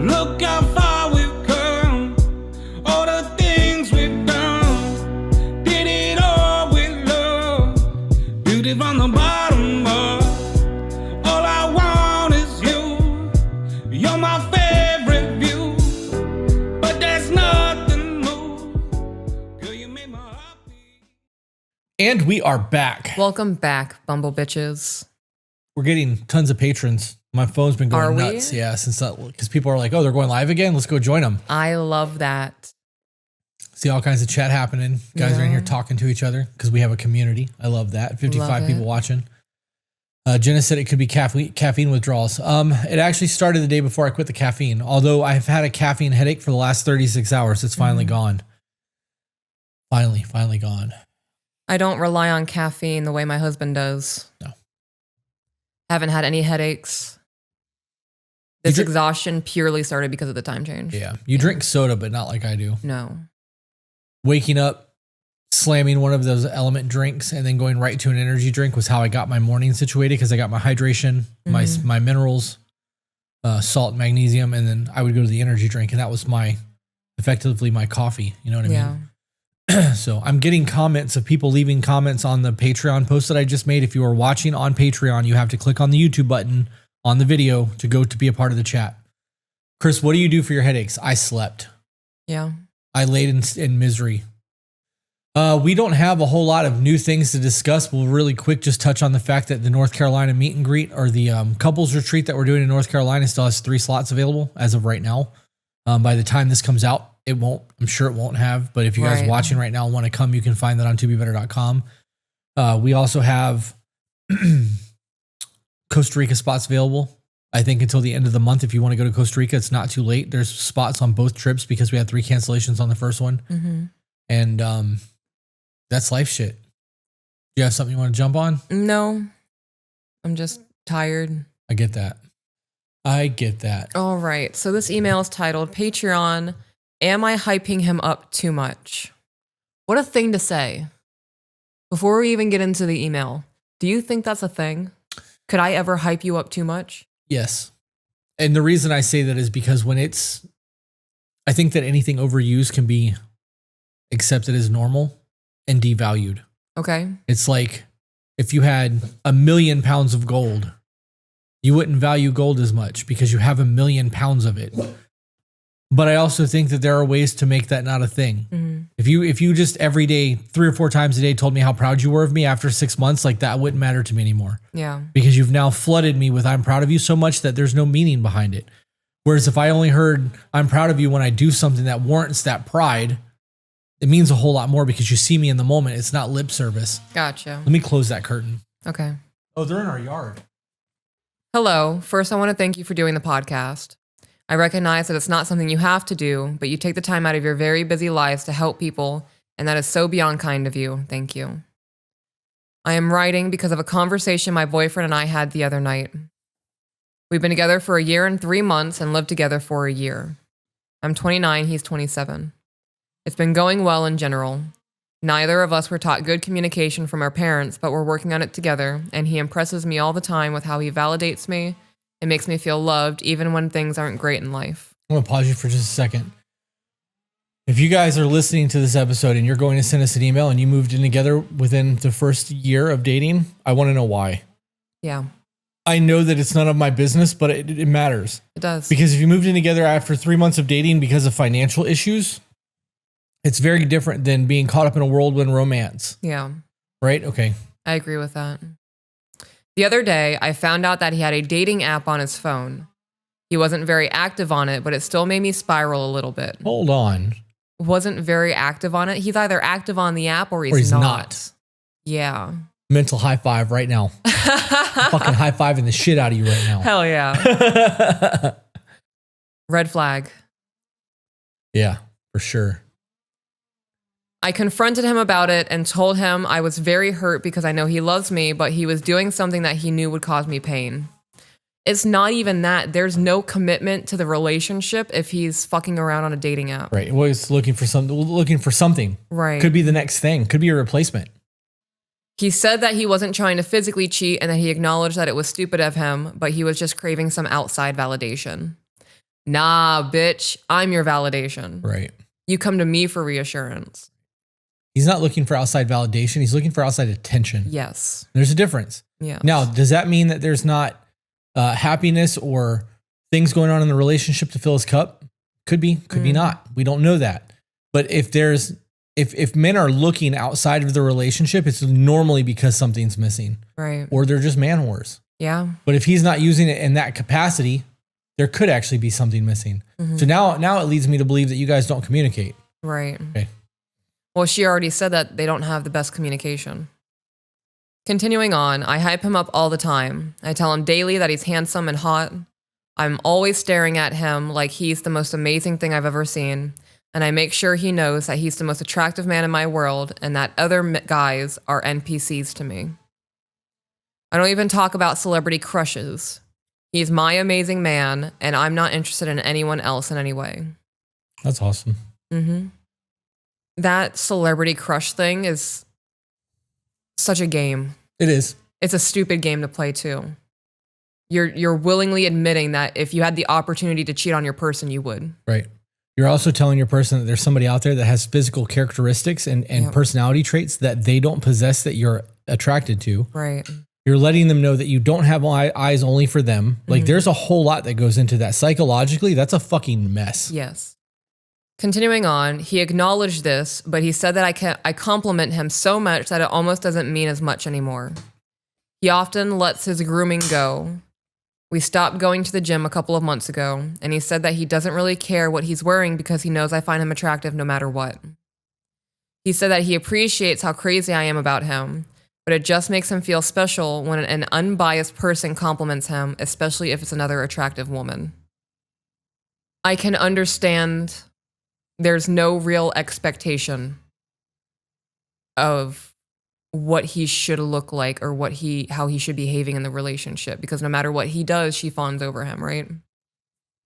Look how far we've come, all the things we've done. Did it all with love, beauty from the bottom up. All I want is you, you're my favorite view. But there's nothing more, girl, you make my heart beat. And we are back. Welcome back, Bumble Bitches. We're getting tons of patrons. My phone's been going Are we? nuts. Yeah, since because people are like, oh, they're going live again. Let's go join them. I love that. See all kinds of chat happening. Guys are in here talking to each other because we have a community. I love that. 55 people watching. Jenna said it could be caffeine withdrawals. It actually started the day before I quit the caffeine. Although I've had a caffeine headache for the last 36 hours. It's finally gone. Finally gone. I don't rely on caffeine the way my husband does. No. Haven't had any headaches. This exhaustion purely started because of the time change. Yeah. You drink soda, but not like I do. No. Waking up, slamming one of those element drinks, and then going right to an energy drink was how I got my morning situated because I got my hydration, my minerals, salt, and magnesium, and then I would go to the energy drink, and that was effectively my coffee. You know what I mean? So I'm getting comments of people leaving comments on the Patreon post that I just made. If you are watching on Patreon, you have to click on the YouTube button on the video to go to be a part of the chat. Chris, what do you do for your headaches? I slept. Yeah. I laid in misery. We don't have a whole lot of new things to discuss. We'll really quick just touch on the fact that the North Carolina meet and greet or the couples retreat that we're doing in North Carolina still has 3 slots available as of right now. By the time this comes out, it won't. I'm sure it won't have. But if you guys watching right now want to come, you can find that on tobebetter.com. We also have Costa Rica spots available. I think until the end of the month, if you want to go to Costa Rica, it's not too late. There's spots on both trips because we had 3 cancellations on the first one. Mm-hmm. And that's life shit. Do you have something you want to jump on? No. I'm just tired. I get that. All right. So this email is titled, Patreon, Am I Hyping Him Up Too Much? What a thing to say. Before we even get into the email, do you think that's a thing? Could I ever hype you up too much? Yes. And the reason I say that is because I think that anything overused can be accepted as normal and devalued. Okay. It's like if you had 1 million pounds of gold, you wouldn't value gold as much because you have 1 million pounds of it. But I also think that there are ways to make that not a thing. Mm-hmm. If you just every day, 3 or 4 times a day told me how proud you were of me after 6 months, like that wouldn't matter to me anymore. Yeah. Because you've now flooded me with I'm proud of you so much that there's no meaning behind it. Whereas if I only heard I'm proud of you when I do something that warrants that pride, it means a whole lot more because you see me in the moment. It's not lip service. Gotcha. Let me close that curtain. Okay. Oh, they're in our yard. Hello. First, I want to thank you for doing the podcast. I recognize that it's not something you have to do, but you take the time out of your very busy lives to help people, and that is so beyond kind of you. Thank you. I am writing because of a conversation my boyfriend and I had the other night. We've been together for 1 year and 3 months and lived together for 1 year. I'm 29, he's 27. It's been going well in general. Neither of us were taught good communication from our parents, but we're working on it together, and he impresses me all the time with how he validates me. It makes me feel loved even when things aren't great in life. I'm going to pause you for just a second. If you guys are listening to this episode and you're going to send us an email and you moved in together within the first year of dating, I want to know why. Yeah. I know that it's none of my business, but it matters. It does. Because if you moved in together after 3 months of dating because of financial issues, it's very different than being caught up in a whirlwind romance. Yeah. Right? Okay. I agree with that. The other day, I found out that he had a dating app on his phone. He wasn't very active on it, but it still made me spiral a little bit. Hold on. Wasn't very active on it. He's either active on the app or he's not. Yeah. Mental high five right now. Fucking high fiving the shit out of you right now. Hell yeah. Red flag. Yeah, for sure. I confronted him about it and told him I was very hurt because I know he loves me, but he was doing something that he knew would cause me pain. It's not even that. There's no commitment to the relationship if he's fucking around on a dating app. Right. Always looking for something. Right. Could be the next thing. Could be a replacement. He said that he wasn't trying to physically cheat and that he acknowledged that it was stupid of him, but he was just craving some outside validation. Nah, bitch, I'm your validation. Right. You come to me for reassurance. He's not looking for outside validation. He's looking for outside attention. Yes. There's a difference. Yeah. Now, does that mean that there's not happiness or things going on in the relationship to fill his cup? Could be not. We don't know that. But if men are looking outside of the relationship, it's normally because something's missing. Right. Or they're just man whores. Yeah. But if he's not using it in that capacity, there could actually be something missing. So now it leads me to believe that you guys don't communicate. Right. Okay. Well, she already said that they don't have the best communication. Continuing on, I hype him up all the time. I tell him daily that he's handsome and hot. I'm always staring at him like he's the most amazing thing I've ever seen. And I make sure he knows that he's the most attractive man in my world and that other guys are NPCs to me. I don't even talk about celebrity crushes. He's my amazing man, and I'm not interested in anyone else in any way. That's awesome. That celebrity crush thing is such a game. It is. It's a stupid game to play too. You're willingly admitting that if you had the opportunity to cheat on your person, you would. Right. You're also telling your person that there's somebody out there that has physical characteristics and personality traits that they don't possess that you're attracted to. Right. You're letting them know that you don't have eyes only for them. Like there's a whole lot that goes into that. Psychologically, that's a fucking mess. Yes. Continuing on, he acknowledged this, but he said that I compliment him so much that it almost doesn't mean as much anymore. He often lets his grooming go. We stopped going to the gym a couple of months ago, and he said that he doesn't really care what he's wearing because he knows I find him attractive no matter what. He said that he appreciates how crazy I am about him, but it just makes him feel special when an unbiased person compliments him, especially if it's another attractive woman. I can understand there's no real expectation of what he should look like or how he should be behaving in the relationship, because no matter what he does, she fawns over him, right?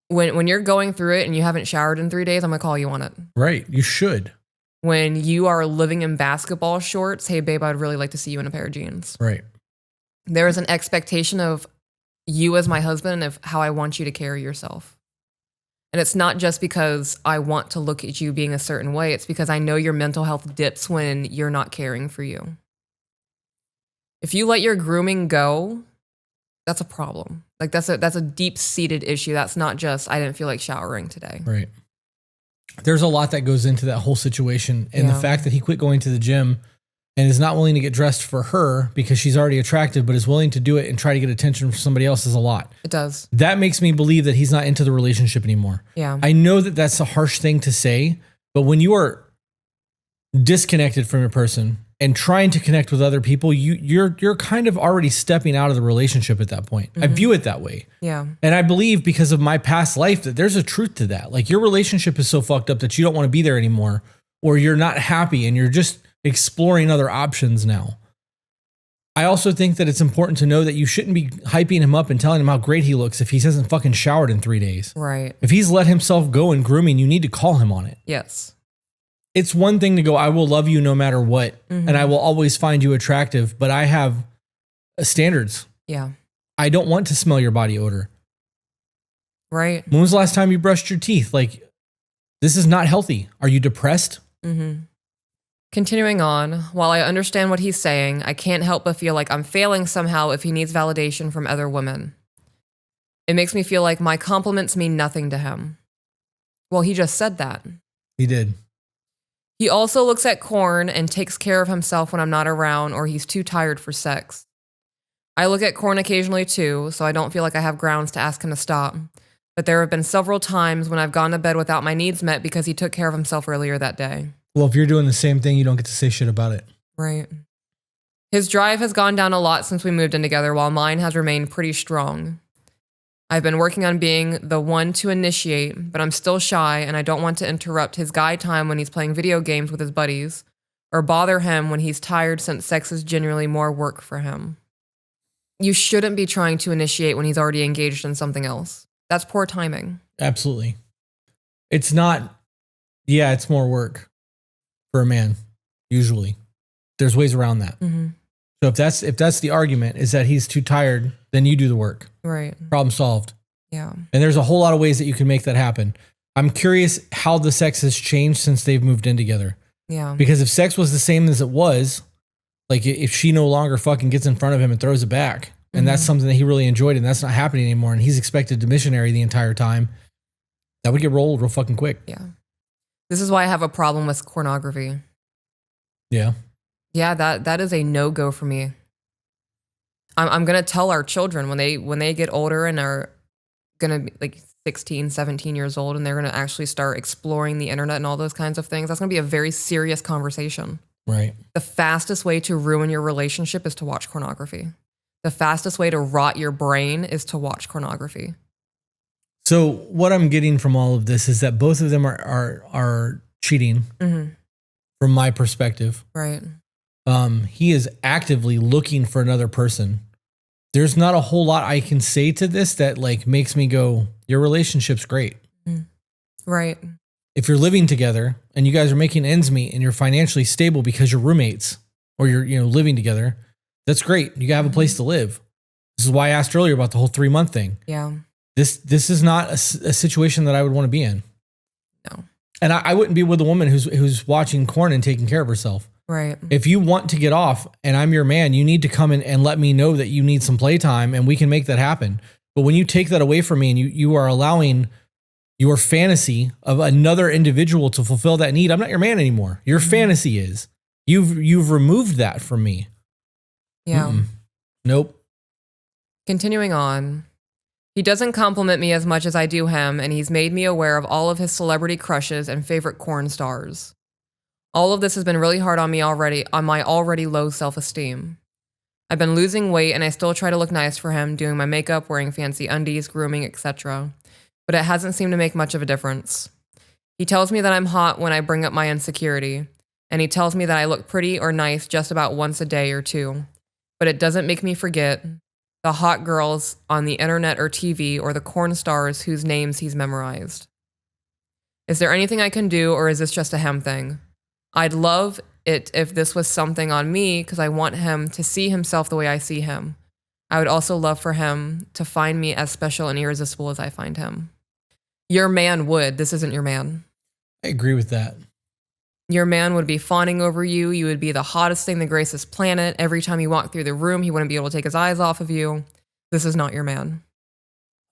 When you're going through it and you haven't showered in 3 days, I'm gonna call you on it. Right. You should. When you are living in basketball shorts, hey babe, I'd really like to see you in a pair of jeans. Right. There is an expectation of you as my husband and of how I want you to carry yourself. And it's not just because I want to look at you being a certain way. It's because I know your mental health dips when you're not caring for you. If you let your grooming go, that's a problem. Like that's a deep-seated issue. That's not just, I didn't feel like showering today. Right. There's a lot that goes into that whole situation. And the fact that he quit going to the gym and is not willing to get dressed for her because she's already attractive, but is willing to do it and try to get attention from somebody else is a lot. It does. That makes me believe that he's not into the relationship anymore. Yeah. I know that that's a harsh thing to say, but when you are disconnected from your person and trying to connect with other people, you're kind of already stepping out of the relationship at that point. I view it that way. Yeah. And I believe because of my past life that there's a truth to that. Like your relationship is so fucked up that you don't want to be there anymore, or you're not happy and you're just exploring other options now. I also think that it's important to know that you shouldn't be hyping him up and telling him how great he looks if he hasn't fucking showered in 3 days. Right. If he's let himself go in grooming, you need to call him on it. Yes. It's one thing to go, I will love you no matter what, and I will always find you attractive, but I have standards. Yeah. I don't want to smell your body odor. Right. When was the last time you brushed your teeth? Like, this is not healthy. Are you depressed? Continuing on, while I understand what he's saying, I can't help but feel like I'm failing somehow if he needs validation from other women. It makes me feel like my compliments mean nothing to him. Well, he just said that. He did. He also looks at Korn and takes care of himself when I'm not around or he's too tired for sex. I look at Korn occasionally too, so I don't feel like I have grounds to ask him to stop. But there have been several times when I've gone to bed without my needs met because he took care of himself earlier that day. Well, if you're doing the same thing, you don't get to say shit about it. Right. His drive has gone down a lot since we moved in together, while mine has remained pretty strong. I've been working on being the one to initiate, but I'm still shy and I don't want to interrupt his guy time when he's playing video games with his buddies, or bother him when he's tired since sex is generally more work for him. You shouldn't be trying to initiate when he's already engaged in something else. That's poor timing. Absolutely. It's not, it's more work for a man, usually. There's ways around that. So if that's the argument, is that he's too tired, then you do the work. Right. Problem solved. Yeah. And there's a whole lot of ways that you can make that happen. I'm curious how the sex has changed since they've moved in together. Yeah. Because if sex was the same as it was, like if she no longer fucking gets in front of him and throws it back, and that's something that he really enjoyed, and that's not happening anymore, and he's expected to missionary the entire time, that would get rolled real fucking quick. Yeah. This is why I have a problem with pornography. Yeah. Yeah, that is a no-go for me. I'm going to tell our children when they get older and are going to be like 16, 17 years old, and they're going to actually start exploring the internet and all those kinds of things. That's going to be a very serious conversation. Right. The fastest way to ruin your relationship is to watch pornography. The fastest way to rot your brain is to watch pornography. So what I'm getting from all of this is that both of them are cheating from my perspective. Right. He is actively looking for another person. There's not a whole lot I can say to this that like makes me go, your relationship's great. Right. If you're living together and you guys are making ends meet and you're financially stable because you're roommates or you're living together, that's great. You have a place to live. This is why I asked earlier about the whole 3-month thing. Yeah. This is not a situation that I would want to be in. No. And I wouldn't be with a woman who's watching porn and taking care of herself. Right. If you want to get off and I'm your man, you need to come in and let me know that you need some playtime and we can make that happen. But when you take that away from me and you are allowing your fantasy of another individual to fulfill that need, I'm not your man anymore. Your fantasy is. You've removed that from me. Yeah. Nope. Continuing on. He doesn't compliment me as much as I do him, and he's made me aware of all of his celebrity crushes and favorite porn stars. All of this has been really hard on me already, on my already low self-esteem. I've been losing weight and I still try to look nice for him, doing my makeup, wearing fancy undies, grooming, etc. But it hasn't seemed to make much of a difference. He tells me that I'm hot when I bring up my insecurity, and he tells me that I look pretty or nice just about once a day or two. But it doesn't make me forget the hot girls on the internet or TV or the porn stars whose names he's memorized. Is there anything I can do, or is this just a him thing? I'd love it if this was something on me because I want him to see himself the way I see him. I would also love for him to find me as special and irresistible as I find him. Your man would. This isn't your man. I agree with that. Your man would be fawning over you. You would be the hottest thing that graced this planet. Every time you walk through the room, he wouldn't be able to take his eyes off of you. This is not your man.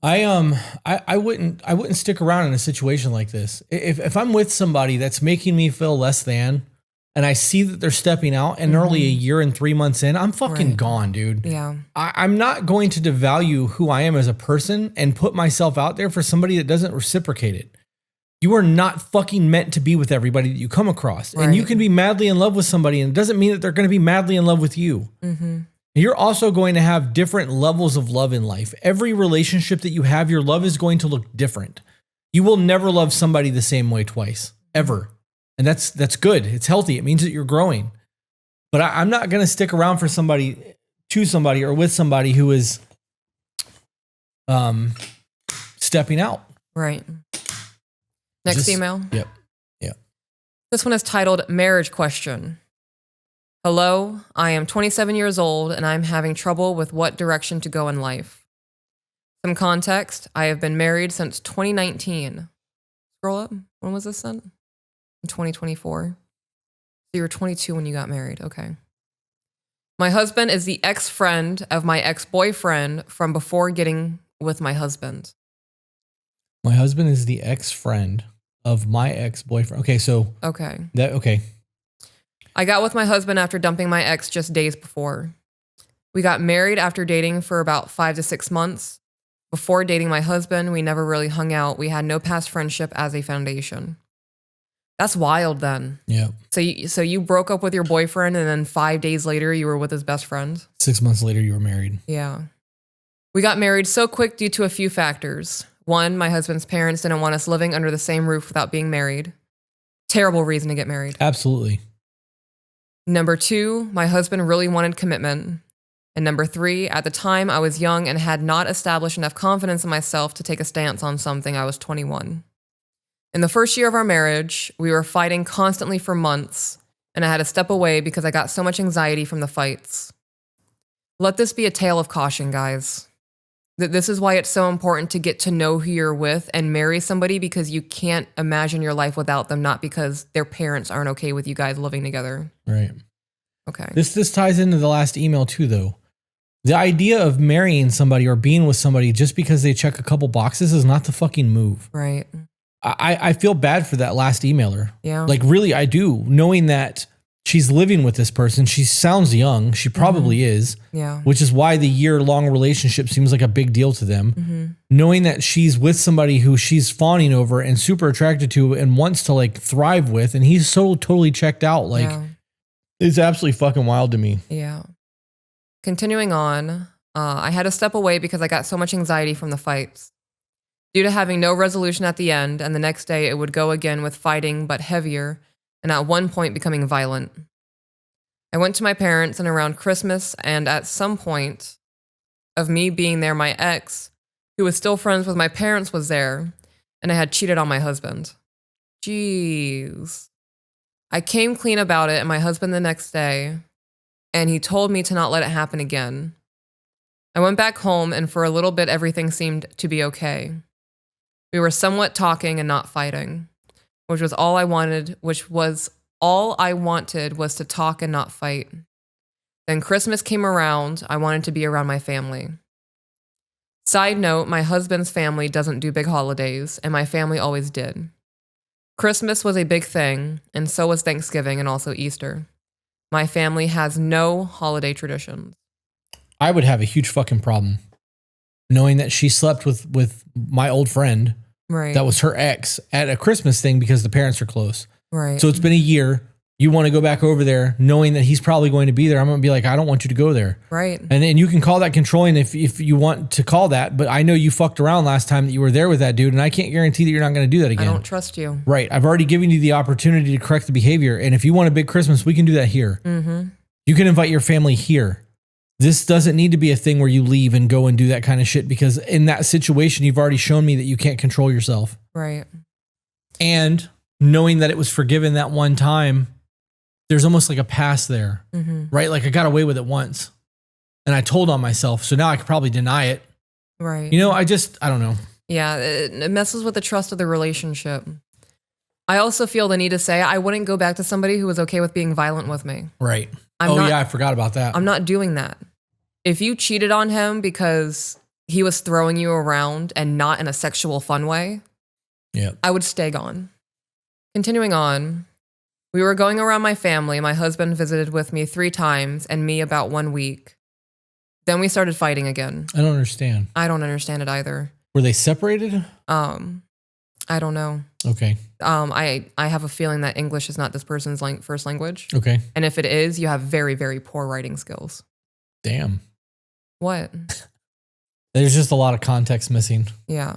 I wouldn't stick around in a situation like this. If I'm with somebody that's making me feel less than, and I see that they're stepping out and they're only a year and 3 months in, I'm fucking gone, dude. Yeah. I'm not going to devalue who I am as a person and put myself out there for somebody that doesn't reciprocate it. You are not fucking meant to be with everybody that you come across. Right. And you can be madly in love with somebody, and it doesn't mean that they're going to be madly in love with you. You're also going to have different levels of love in life. Every relationship that you have, your love is going to look different. You will never love somebody the same way twice, ever. And that's good. It's healthy. It means that you're growing. But I'm not going to stick around for somebody, to somebody, or with somebody who is stepping out. Right. Next email. Yep. This one is titled Marriage Question. Hello, I am 27 years old and I'm having trouble with what direction to go in life. Some context, I have been married since 2019. Scroll up. When was this then? In 2024. So you were 22 when you got married. Okay. My husband is the ex-friend of my ex-boyfriend from before getting with my husband. My husband is the ex-friend of my ex-boyfriend. Okay, so okay. I got with my husband after dumping my ex just days before. We got married after dating for about 5 to 6 months. Before dating my husband, we never really hung out. We had no past friendship as a foundation. That's wild then. Yeah. So you broke up with your boyfriend and then 5 days later you were with his best friend? 6 months later, you were married. Yeah. We got married so quick due to a few factors. One, my husband's parents didn't want us living under the same roof without being married. Terrible reason to get married. Absolutely. Number 2, my husband really wanted commitment. And number 3, at the time I was young and had not established enough confidence in myself to take a stance on something. I was 21. In the first year of our marriage, we were fighting constantly for months, and I had to step away because I got so much anxiety from the fights. Let this be a tale of caution, guys. This is why it's so important to get to know who you're with and marry somebody, because you can't imagine your life without them, not because their parents aren't okay with you guys living together. Right. Okay. This ties into the last email too, though. The idea of marrying somebody or being with somebody just because they check a couple boxes is not the fucking move. Right. I feel bad for that last emailer. Yeah. Like, really, I do. Knowing that she's living with this person. She sounds young. She probably is. Yeah. Which is why the year-long relationship seems like a big deal to them. Mm-hmm. Knowing that she's with somebody who she's fawning over and super attracted to and wants to like thrive with, and he's so totally checked out. Like, it's absolutely fucking wild to me. Yeah. Continuing on, I had to step away because I got so much anxiety from the fights. Due to having no resolution at the end, and the next day it would go again with fighting, but heavier, and at one point becoming violent. I went to my parents, and around Christmas, and at some point of me being there, my ex, who was still friends with my parents, was there, and I had cheated on my husband. Jeez. I came clean about it, and my husband the next day, and he told me to not let it happen again. I went back home, and for a little bit, everything seemed to be okay. We were somewhat talking and not fighting, which was all I wanted was to talk and not fight. Then Christmas came around. I wanted to be around my family. Side note, my husband's family doesn't do big holidays, and my family always did. Christmas was a big thing, and so was Thanksgiving and also Easter. My family has no holiday traditions. I would have a huge fucking problem knowing that she slept with my old friend. Right. That was her ex at a Christmas thing because the parents are close. Right. So it's been a year. You want to go back over there knowing that he's probably going to be there. I'm going to be like, I don't want you to go there. Right. And you can call that controlling if you want to call that. But I know you fucked around last time that you were there with that dude. And I can't guarantee that you're not going to do that again. I don't trust you. Right. I've already given you the opportunity to correct the behavior. And if you want a big Christmas, we can do that here. Mm-hmm. You can invite your family here. This doesn't need to be a thing where you leave and go and do that kind of shit, because in that situation, you've already shown me that you can't control yourself. Right. And knowing that it was forgiven that one time, there's almost like a past there, right? Like I got away with it once and I told on myself. So now I could probably deny it. Right. You know, I don't know. Yeah. It messes with the trust of the relationship. I also feel the need to say I wouldn't go back to somebody who was okay with being violent with me. Right. Yeah, I forgot about that. I'm not doing that. If you cheated on him because he was throwing you around and not in a sexual fun way, I would stay gone. Continuing on, we were going around my family. My husband visited with me 3 times and me about 1 week. Then we started fighting again. I don't understand. I don't understand it either. Were they separated? I don't know. Okay. I have a feeling that English is not this person's first language. Okay. And if it is, you have very, very poor writing skills. Damn. What? There's just a lot of context missing. Yeah.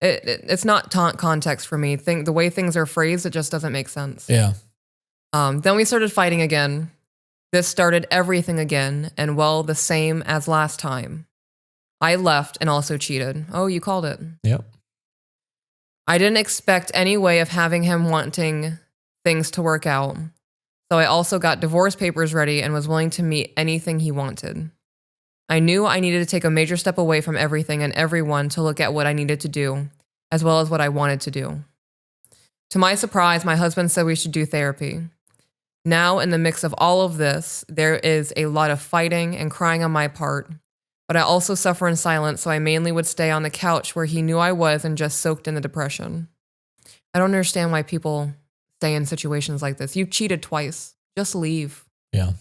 It's not context for me. The way things are phrased, it just doesn't make sense. Yeah. Then we started fighting again. This started everything again, and well, the same as last time. I left and also cheated. Oh, you called it. Yep. I didn't expect any way of having him wanting things to work out. So I also got divorce papers ready and was willing to meet anything he wanted. I knew I needed to take a major step away from everything and everyone to look at what I needed to do, as well as what I wanted to do. To my surprise, my husband said we should do therapy. Now, in the mix of all of this, there is a lot of fighting and crying on my part, but I also suffer in silence, so I mainly would stay on the couch where he knew I was and just soaked in the depression. I don't understand why people stay in situations like this. You've cheated twice. Just leave. Yeah.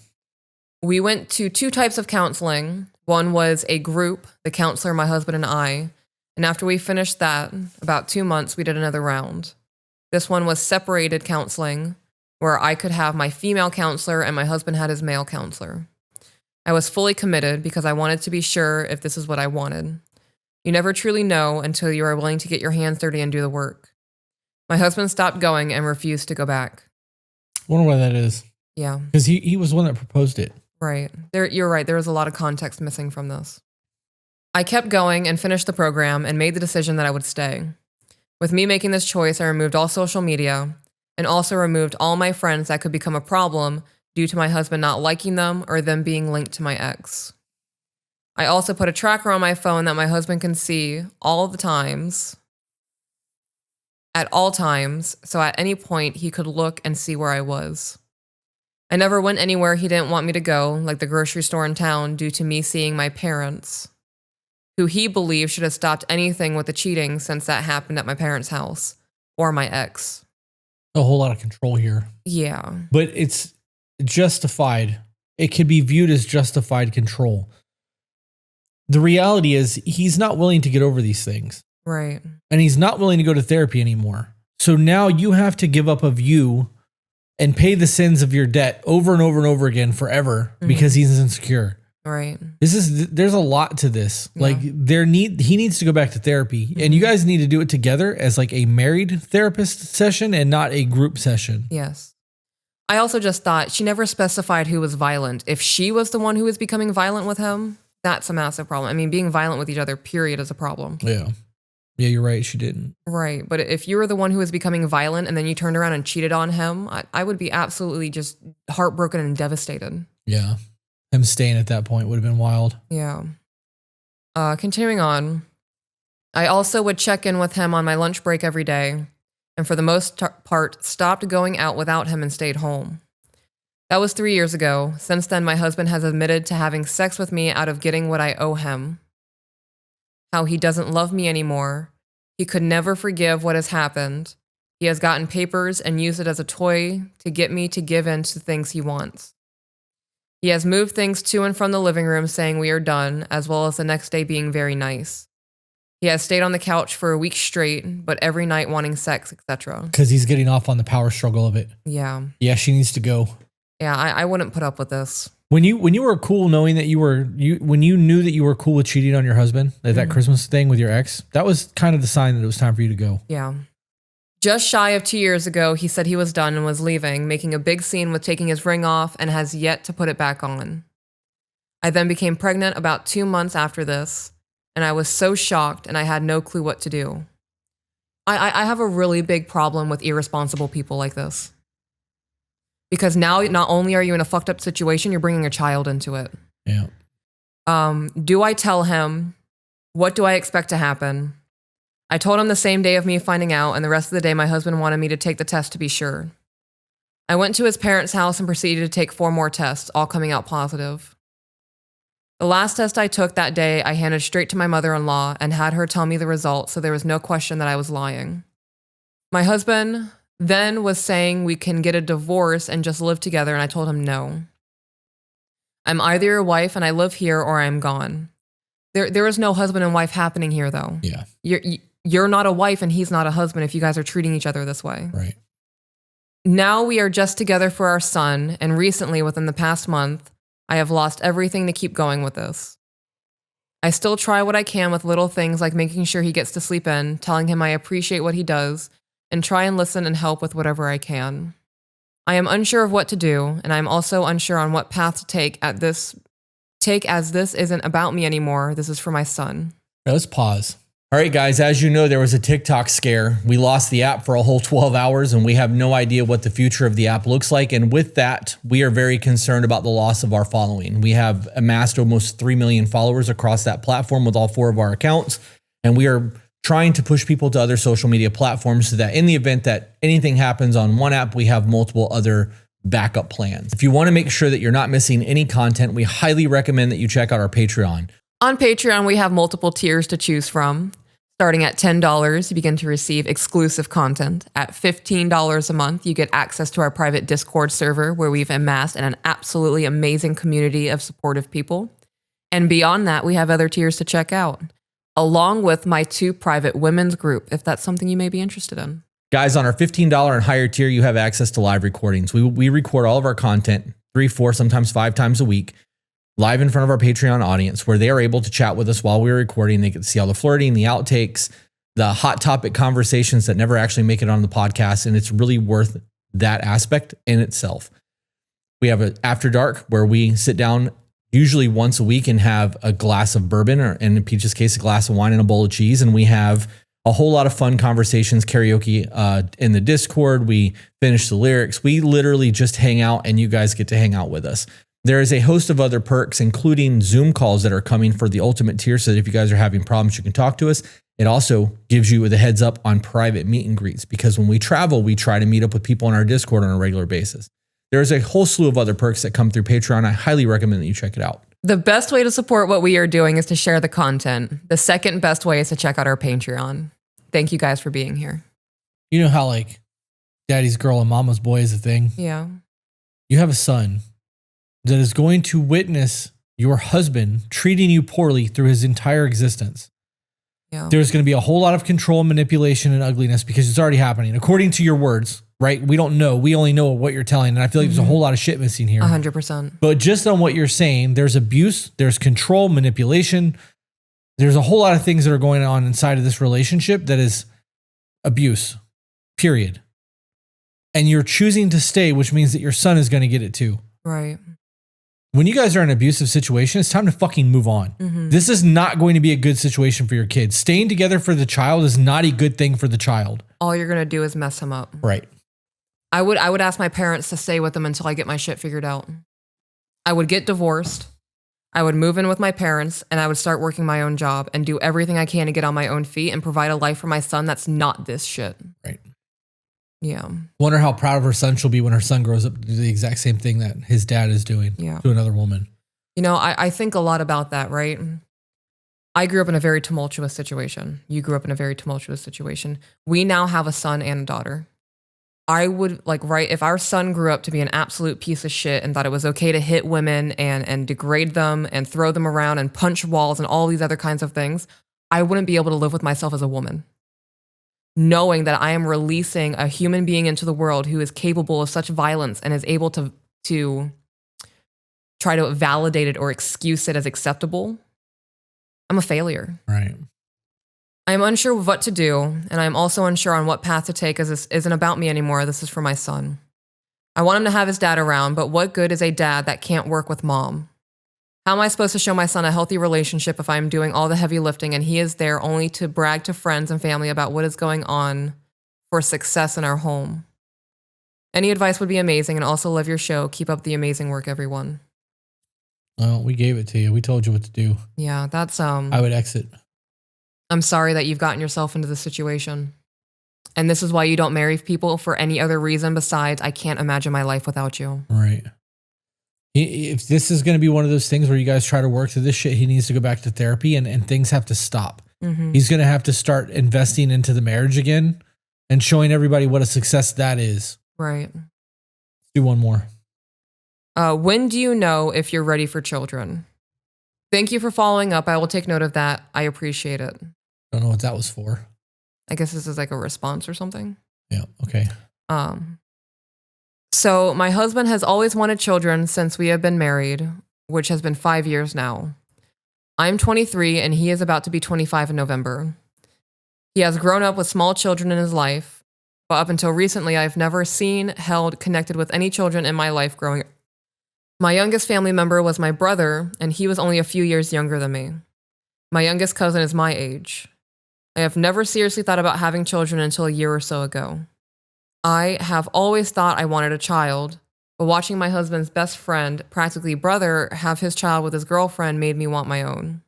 We went to 2 types of counseling. One was a group, the counselor, my husband, and I. And after we finished that, about 2 months, we did another round. This one was separated counseling, where I could have my female counselor and my husband had his male counselor. I was fully committed because I wanted to be sure if this is what I wanted. You never truly know until you are willing to get your hands dirty and do the work. My husband stopped going and refused to go back. I wonder why that is. Yeah. Because he was the one that proposed it. Right. You're right. There was a lot of context missing from this. I kept going and finished the program and made the decision that I would stay. With me making this choice, I removed all social media and also removed all my friends that could become a problem due to my husband not liking them or them being linked to my ex. I also put a tracker on my phone that my husband can see all the times, at all times, so at any point he could look and see where I was. I never went anywhere he didn't want me to go, like the grocery store in town, due to me seeing my parents, who he believed should have stopped anything with the cheating since that happened at my parents' house, or my ex. A whole lot of control here. Yeah. But it's justified. It could be viewed as justified control. The reality is he's not willing to get over these things. Right. And he's not willing to go to therapy anymore. So now you have to give up of you and pay the sins of your debt over and over and over again forever because he's insecure. Right. There's a lot to this. Yeah. Like he needs to go back to therapy and you guys need to do it together as like a married therapist session and not a group session. Yes. I also just thought she never specified who was violent. If she was the one who was becoming violent with him, that's a massive problem. I mean, being violent with each other, period, is a problem. Yeah. Yeah, you're right. She didn't. Right. But if you were the one who was becoming violent and then you turned around and cheated on him, I would be absolutely just heartbroken and devastated. Yeah. Him staying at that point would have been wild. Yeah. Continuing on, I also would check in with him on my lunch break every day, and for the most part, stopped going out without him and stayed home. That was 3 years ago. Since then, my husband has admitted to having sex with me out of getting what I owe him. How he doesn't love me anymore. He could never forgive what has happened. He has gotten papers and used it as a toy to get me to give in to things he wants. He has moved things to and from the living room saying we are done, as well as the next day being very nice. He has stayed on the couch for a week straight, but every night wanting sex, etc. Because he's getting off on the power struggle of it. Yeah. Yeah, she needs to go. Yeah, I wouldn't put up with this. When you were cool knowing that when you knew that you were cool with cheating on your husband, like that Christmas thing with your ex, that was kind of the sign that it was time for you to go. Yeah. Just shy of 2 years ago, he said he was done and was leaving, making a big scene with taking his ring off and has yet to put it back on. I then became pregnant about 2 months after this, and I was so shocked and I had no clue what to do. I have a really big problem with irresponsible people like this. Because now not only are you in a fucked up situation, you're bringing a child into it. Yeah. Do I tell him? What do I expect to happen? I told him the same day of me finding out, and the rest of the day my husband wanted me to take the test to be sure. I went to his parents' house and proceeded to take 4 more tests, all coming out positive. The last test I took that day, I handed straight to my mother-in-law and had her tell me the results, so there was no question that I was lying. My husband then was saying we can get a divorce and just live together, and I told him no. I'm either your wife and I live here, or I'm gone. There is no husband and wife happening here, though. Yeah. You're not a wife and he's not a husband if you guys are treating each other this way. Right. Now we are just together for our son, and recently, within the past month, I have lost everything to keep going with this. I still try what I can with little things like making sure he gets to sleep in, telling him I appreciate what he does, and try and listen and help with whatever I can. I am unsure of what to do, and I'm also unsure on what path to take as this isn't about me anymore. This is for my son. Let's pause. All right, guys, as you know, there was a TikTok scare. We lost the app for a whole 12 hours and we have no idea what the future of the app looks like. And with that, we are very concerned about the loss of our following. We have amassed almost 3 million followers across that platform with all 4 of our accounts. And we are trying to push people to other social media platforms so that in the event that anything happens on one app, we have multiple other backup plans. If you want to make sure that you're not missing any content, we highly recommend that you check out our Patreon. On Patreon, we have multiple tiers to choose from. Starting at $10, you begin to receive exclusive content. At $15 a month, you get access to our private Discord server where we've amassed an absolutely amazing community of supportive people. And beyond that, we have other tiers to check out, along with my 2 private women's group, if that's something you may be interested in. Guys, on our $15 and higher tier, you have access to live recordings. We record all of our content 3, 4, sometimes 5 times a week, live in front of our Patreon audience, where they are able to chat with us while we're recording. They get to see all the flirting, the outtakes, the hot topic conversations that never actually make it on the podcast. And it's really worth that aspect in itself. We have an After Dark where we sit down usually once a week and have a glass of bourbon, or in Peach's case, a glass of wine and a bowl of cheese. And we have a whole lot of fun conversations, karaoke in the Discord. We finish the lyrics. We literally just hang out and you guys get to hang out with us. There is a host of other perks, including Zoom calls that are coming for the ultimate tier. So that if you guys are having problems, you can talk to us. It also gives you the heads up on private meet and greets, because when we travel, we try to meet up with people on our Discord on a regular basis. There's a whole slew of other perks that come through Patreon. I highly recommend that you check it out. The best way to support what we are doing is to share the content. The second best way is to check out our Patreon. Thank you guys for being here. You know how like daddy's girl and mama's boy is a thing? Yeah. You have a son that is going to witness your husband treating you poorly through his entire existence. Yeah. There's going to be a whole lot of control, manipulation, and ugliness because it's already happening. According to your words, right? We don't know. We only know what you're telling. And I feel like there's a whole lot of shit missing here. 100%. But just on what you're saying, there's abuse, there's control, manipulation. There's a whole lot of things that are going on inside of this relationship that is abuse, period. And you're choosing to stay, which means that your son is going to get it too. Right. When you guys are in an abusive situation, it's time to fucking move on. This is not going to be a good situation for your kids. Staying together for the child is not a good thing for the child. All you're going to do is mess him up. Right. I would ask my parents to stay with them until I get my shit figured out. I would get divorced. I would move in with my parents, and I would start working my own job and do everything I can to get on my own feet and provide a life for my son that's not this shit. Right. Yeah. Wonder how proud of her son she'll be when her son grows up to do the exact same thing that his dad is doing to another woman. You know, I think a lot about that, right? I grew up in a very tumultuous situation. You grew up in a very tumultuous situation. We now have a son and a daughter. I would if our son grew up to be an absolute piece of shit and thought it was okay to hit women and degrade them and throw them around and punch walls and all these other kinds of things, I wouldn't be able to live with myself as a woman. Knowing that I am releasing a human being into the world who is capable of such violence and is able to try to validate it or excuse it as acceptable, I'm a failure. Right. I'm unsure of what to do, and I'm also unsure on what path to take, as this isn't about me anymore. This is for my son. I want him to have his dad around, but what good is a dad that can't work with mom? How am I supposed to show my son a healthy relationship if I'm doing all the heavy lifting and he is there only to brag to friends and family about what is going on for success in our home? Any advice would be amazing, and also love your show. Keep up the amazing work, everyone. Well, we gave it to you. We told you what to do. Yeah, that's I would exit. I'm sorry that you've gotten yourself into this situation. And this is why you don't marry people for any other reason besides I can't imagine my life without you. Right. If this is going to be one of those things where you guys try to work through this shit, he needs to go back to therapy and things have to stop. He's going to have to start investing into the marriage again and showing everybody what a success that is. Right. Let's do one more. When do you know if you're ready for children? Thank you for following up. I will take note of that. I appreciate it. Don't know what that was for. I guess this is like a response or something. Yeah. Okay. So my husband has always wanted children since we have been married, which has been 5 years now. I'm 23 and he is about to be 25 in November. He has grown up with small children in his life, but up until recently, I've never seen, held, connected with any children in my life growing up. My youngest family member was my brother, and he was only a few years younger than me. My youngest cousin is my age. I have never seriously thought about having children until a year or so ago. I have always thought I wanted a child, but watching my husband's best friend, practically brother, have his child with his girlfriend made me want my own.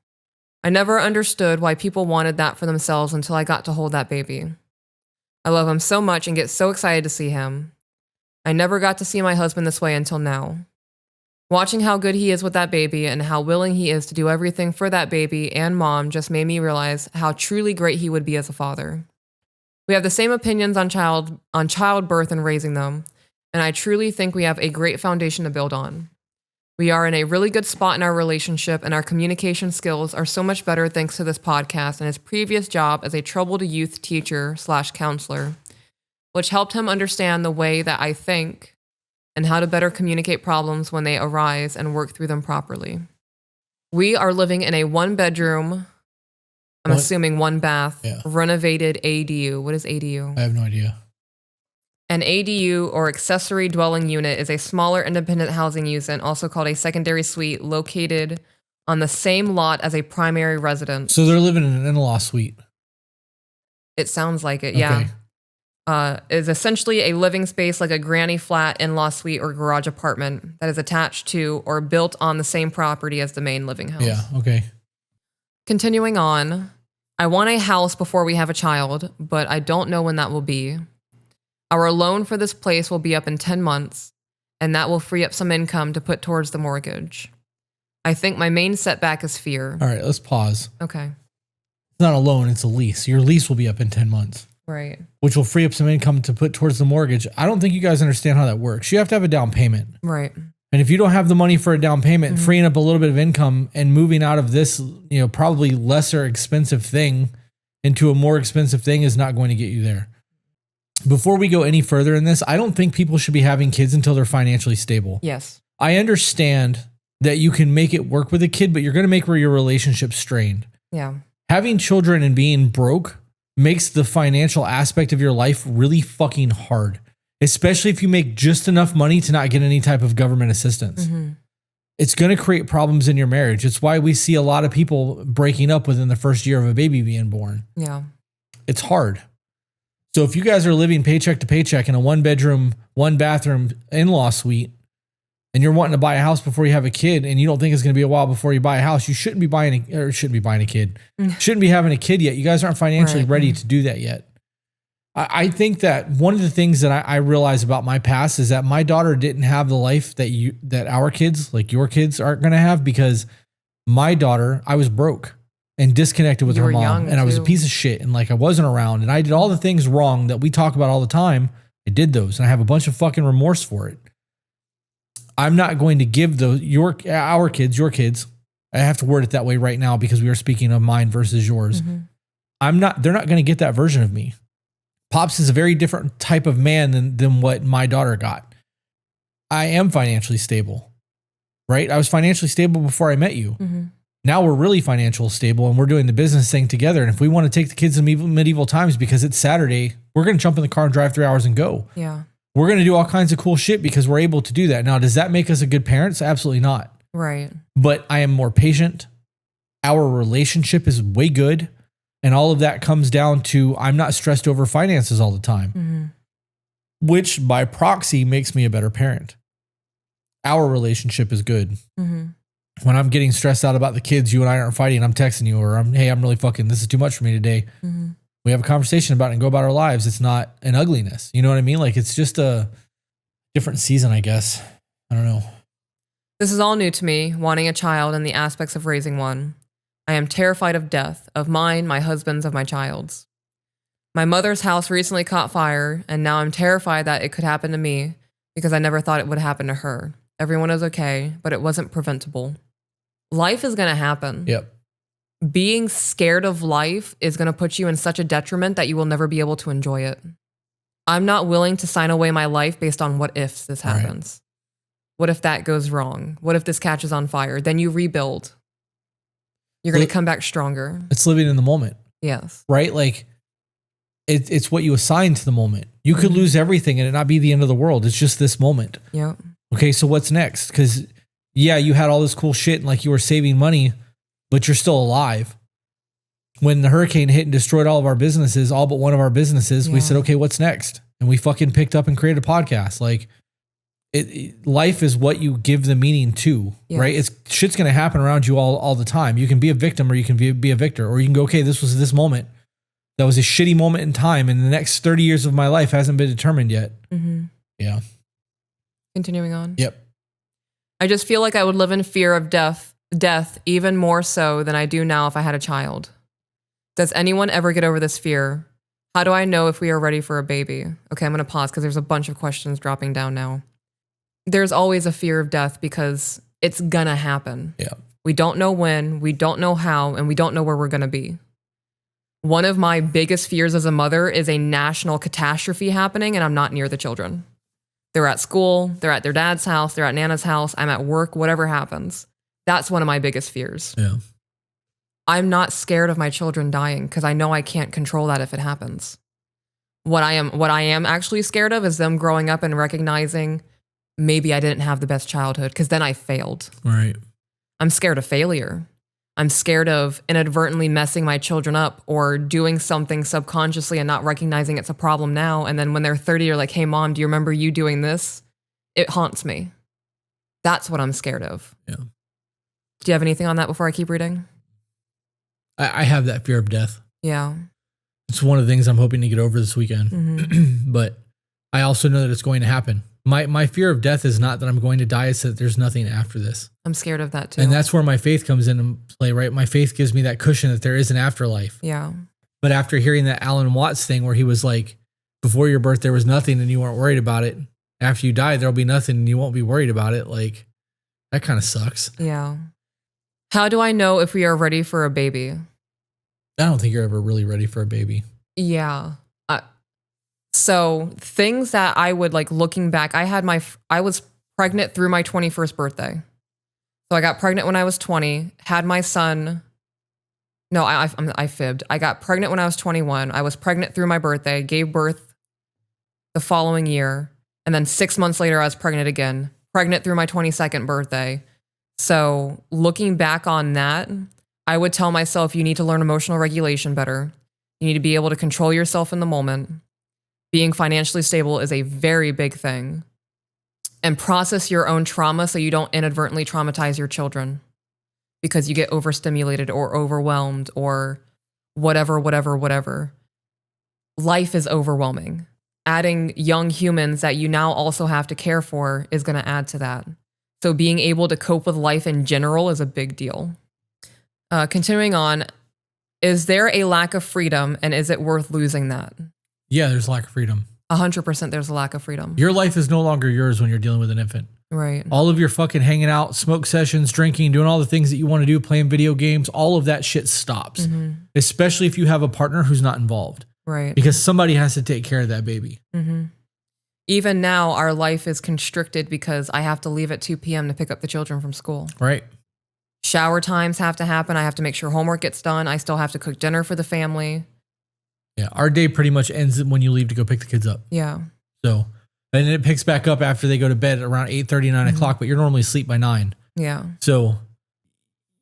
I never understood why people wanted that for themselves until I got to hold that baby. I love him so much and get so excited to see him. I never got to see my husband this way until now. Watching how good he is with that baby and how willing he is to do everything for that baby and mom just made me realize how truly great he would be as a father. We have the same opinions on childbirth and raising them, and I truly think we have a great foundation to build on. We are in a really good spot in our relationship, and our communication skills are so much better thanks to this podcast and his previous job as a troubled youth teacher/counselor, which helped him understand the way that I think and how to better communicate problems when they arise and work through them properly. We are living in a one-bedroom, I'm assuming one bath, renovated ADU. What is ADU? I have no idea. An ADU, or accessory dwelling unit, is a smaller independent housing unit, also called a secondary suite, located on the same lot as a primary residence. So they're living in an in-law suite. It sounds like it, yeah. is essentially a living space like a granny flat, in-law suite, or garage apartment that is attached to or built on the same property as the main living house. Yeah. Okay. Continuing on, I want a house before we have a child, but I don't know when that will be. Our loan for this place will be up in 10 months, and that will free up some income to put towards the mortgage. I think my main setback is fear. All right. Let's pause. Okay. It's not a loan. It's a lease. Your lease will be up in 10 months. Right. Which will free up some income to put towards the mortgage. I don't think you guys understand how that works. You have to have a down payment. Right. And if you don't have the money for a down payment, freeing up a little bit of income and moving out of this, probably lesser expensive thing into a more expensive thing is not going to get you there. Before we go any further in this, I don't think people should be having kids until they're financially stable. Yes. I understand that you can make it work with a kid, but you're going to make your relationship strained. Yeah. Having children and being broke makes the financial aspect of your life really fucking hard, especially if you make just enough money to not get any type of government assistance. It's going to create problems in your marriage. It's why we see a lot of people breaking up within the first year of a baby being born. Yeah. It's hard. So if you guys are living paycheck to paycheck in a 1-bedroom, 1-bathroom in-law suite, and you're wanting to buy a house before you have a kid, and you don't think it's going to be a while before you buy a house, you shouldn't be buying a kid. Shouldn't be having a kid yet. You guys aren't financially ready to do that yet. I think that one of the things that I realize about my past is that my daughter didn't have the life that our kids, like your kids, aren't going to have, because my daughter, I was broke and disconnected with her mom, and I was a piece of shit, and like I wasn't around, and I did all the things wrong that we talk about all the time. I did those, and I have a bunch of fucking remorse for it. I'm not going to give our kids, your kids. I have to word it that way right now because we are speaking of mine versus yours. They're not going to get that version of me. Pops is a very different type of man than what my daughter got. I am financially stable, right? I was financially stable before I met you. Now we're really financially stable and we're doing the business thing together. And if we want to take the kids to medieval times because it's Saturday, we're going to jump in the car and drive 3 hours and go. Yeah. We're going to do all kinds of cool shit because we're able to do that. Now, does that make us a good parents? Absolutely not. Right. But I am more patient. Our relationship is way good. And all of that comes down to I'm not stressed over finances all the time, which by proxy makes me a better parent. Our relationship is good. When I'm getting stressed out about the kids, you and I aren't fighting, I'm texting you, or hey, I'm really this is too much for me today. We have a conversation about it and go about our lives. It's not an ugliness. You know what I mean? Like it's just a different season, I guess. I don't know. This is all new to me, wanting a child and the aspects of raising one. I am terrified of death, of mine, my husband's, of my child's. My mother's house recently caught fire, and now I'm terrified that it could happen to me because I never thought it would happen to her. Everyone is okay, but it wasn't preventable. Life is going to happen. Yep. Being scared of life is going to put you in such a detriment that you will never be able to enjoy it. I'm not willing to sign away my life based on what if this happens. What if that goes wrong? What if this catches on fire? Then you rebuild. You're going to come back stronger. It's living in the moment. Yes. Right? Like it's what you assign to the moment. You could lose everything and it not be the end of the world. It's just this moment. Yep. Okay, so what's next? Because yeah, you had all this cool shit and like you were saving money, but you're still alive. When the hurricane hit and destroyed all of our businesses, all but one of our businesses, we said, okay, what's next? And we fucking picked up and created a podcast. Like life is what you give the meaning to, right? It's shit's going to happen around you all the time. You can be a victim or you can be a victor, or you can go, okay, this was this moment. That was a shitty moment in time. And the next 30 years of my life hasn't been determined yet. Yeah. Continuing on. Yep. I just feel like I would live in fear of death even more so than I do now if I had a child. Does anyone ever get over this fear? How do I know if we are ready for a baby? Okay, I'm going to pause because there's a bunch of questions dropping down now. There's always a fear of death because it's going to happen. Yeah. We don't know when, we don't know how, and we don't know where we're going to be. One of my biggest fears as a mother is a national catastrophe happening and I'm not near the children. They're at school, they're at their dad's house, they're at Nana's house, I'm at work, whatever happens. That's one of my biggest fears. Yeah. I'm not scared of my children dying because I know I can't control that if it happens. What I am actually scared of is them growing up and recognizing maybe I didn't have the best childhood because then I failed. Right. I'm scared of failure. I'm scared of inadvertently messing my children up or doing something subconsciously and not recognizing it's a problem now. And then when they're 30, you're like, hey, mom, do you remember you doing this? It haunts me. That's what I'm scared of. Yeah. Do you have anything on that before I keep reading? I have that fear of death. Yeah. It's one of the things I'm hoping to get over this weekend. But I also know that it's going to happen. My fear of death is not that I'm going to die, it's that there's nothing after this. I'm scared of that too. And that's where my faith comes into play, right? My faith gives me that cushion that there is an afterlife. Yeah. But after hearing that Alan Watts thing where he was like, before your birth, there was nothing and you weren't worried about it. After you die, there'll be nothing and you won't be worried about it. Like, that kind of sucks. Yeah. How do I know if we are ready for a baby? I don't think you're ever really ready for a baby. Yeah. So things that I would like looking back, I was pregnant through my 21st birthday. So I got pregnant when I was 20, had my son. No, I fibbed. I got pregnant when I was 21. I was pregnant through my birthday, gave birth the following year. And then 6 months later, I was pregnant again, pregnant through my 22nd birthday. So looking back on that, I would tell myself, you need to learn emotional regulation better. You need to be able to control yourself in the moment. Being financially stable is a very big thing. And process your own trauma so you don't inadvertently traumatize your children because you get overstimulated or overwhelmed or whatever. Life is overwhelming. Adding young humans that you now also have to care for is going to add to that. So being able to cope with life in general is a big deal. Continuing on, is there a lack of freedom and is it worth losing that? Yeah, there's lack of freedom. 100% there's a lack of freedom. Your life is no longer yours when you're dealing with an infant. Right. All of your fucking hanging out, smoke sessions, drinking, doing all the things that you want to do, playing video games, all of that shit stops. Especially if you have a partner who's not involved. Right. Because somebody has to take care of that baby. Even now, our life is constricted because I have to leave at 2 p.m. to pick up the children from school. Right. Shower times have to happen. I have to make sure homework gets done. I still have to cook dinner for the family. Yeah. Our day pretty much ends when you leave to go pick the kids up. Yeah. So, and it picks back up after they go to bed around 8:30, 9 o'clock, but you're normally asleep by 9. Yeah. So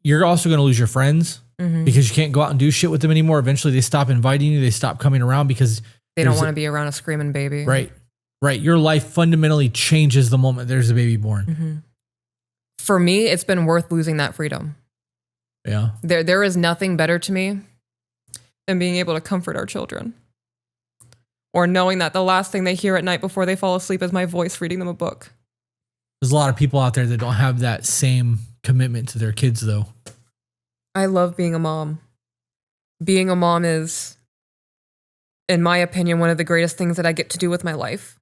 you're also going to lose your friends because you can't go out and do shit with them anymore. Eventually they stop inviting you. They stop coming around because they don't want to be around a screaming baby. Right. Right. Your life fundamentally changes the moment there's a baby born. For me, it's been worth losing that freedom. Yeah. There is nothing better to me than being able to comfort our children. Or knowing that the last thing they hear at night before they fall asleep is my voice reading them a book. There's a lot of people out there that don't have that same commitment to their kids, though. I love being a mom. Being a mom is, in my opinion, one of the greatest things that I get to do with my life.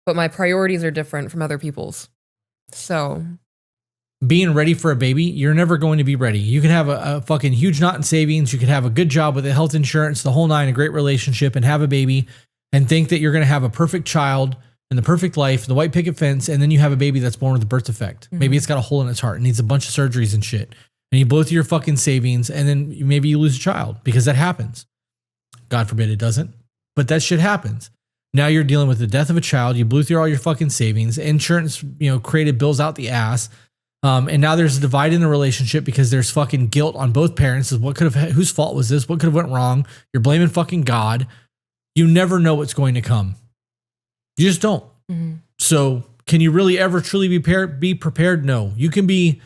But my priorities are different from other people's. So being ready for a baby, you're never going to be ready. You can have a fucking huge knot in savings. You could have a good job with the health insurance, the whole nine, a great relationship, and have a baby and think that you're going to have a perfect child and the perfect life, the white picket fence, and then you have a baby that's born with a birth defect. Maybe it's got a hole in its heart and needs a bunch of surgeries and shit. And you blow through your fucking savings and then maybe you lose a child because that happens. God forbid it doesn't, but that shit happens. Now you're dealing with the death of a child. You blew through all your fucking savings. Insurance, created bills out the ass. And now there's a divide in the relationship because there's fucking guilt on both parents. Whose fault was this? What could have went wrong? You're blaming fucking God. You never know what's going to come. You just don't. So can you really ever truly be prepared? No. You can be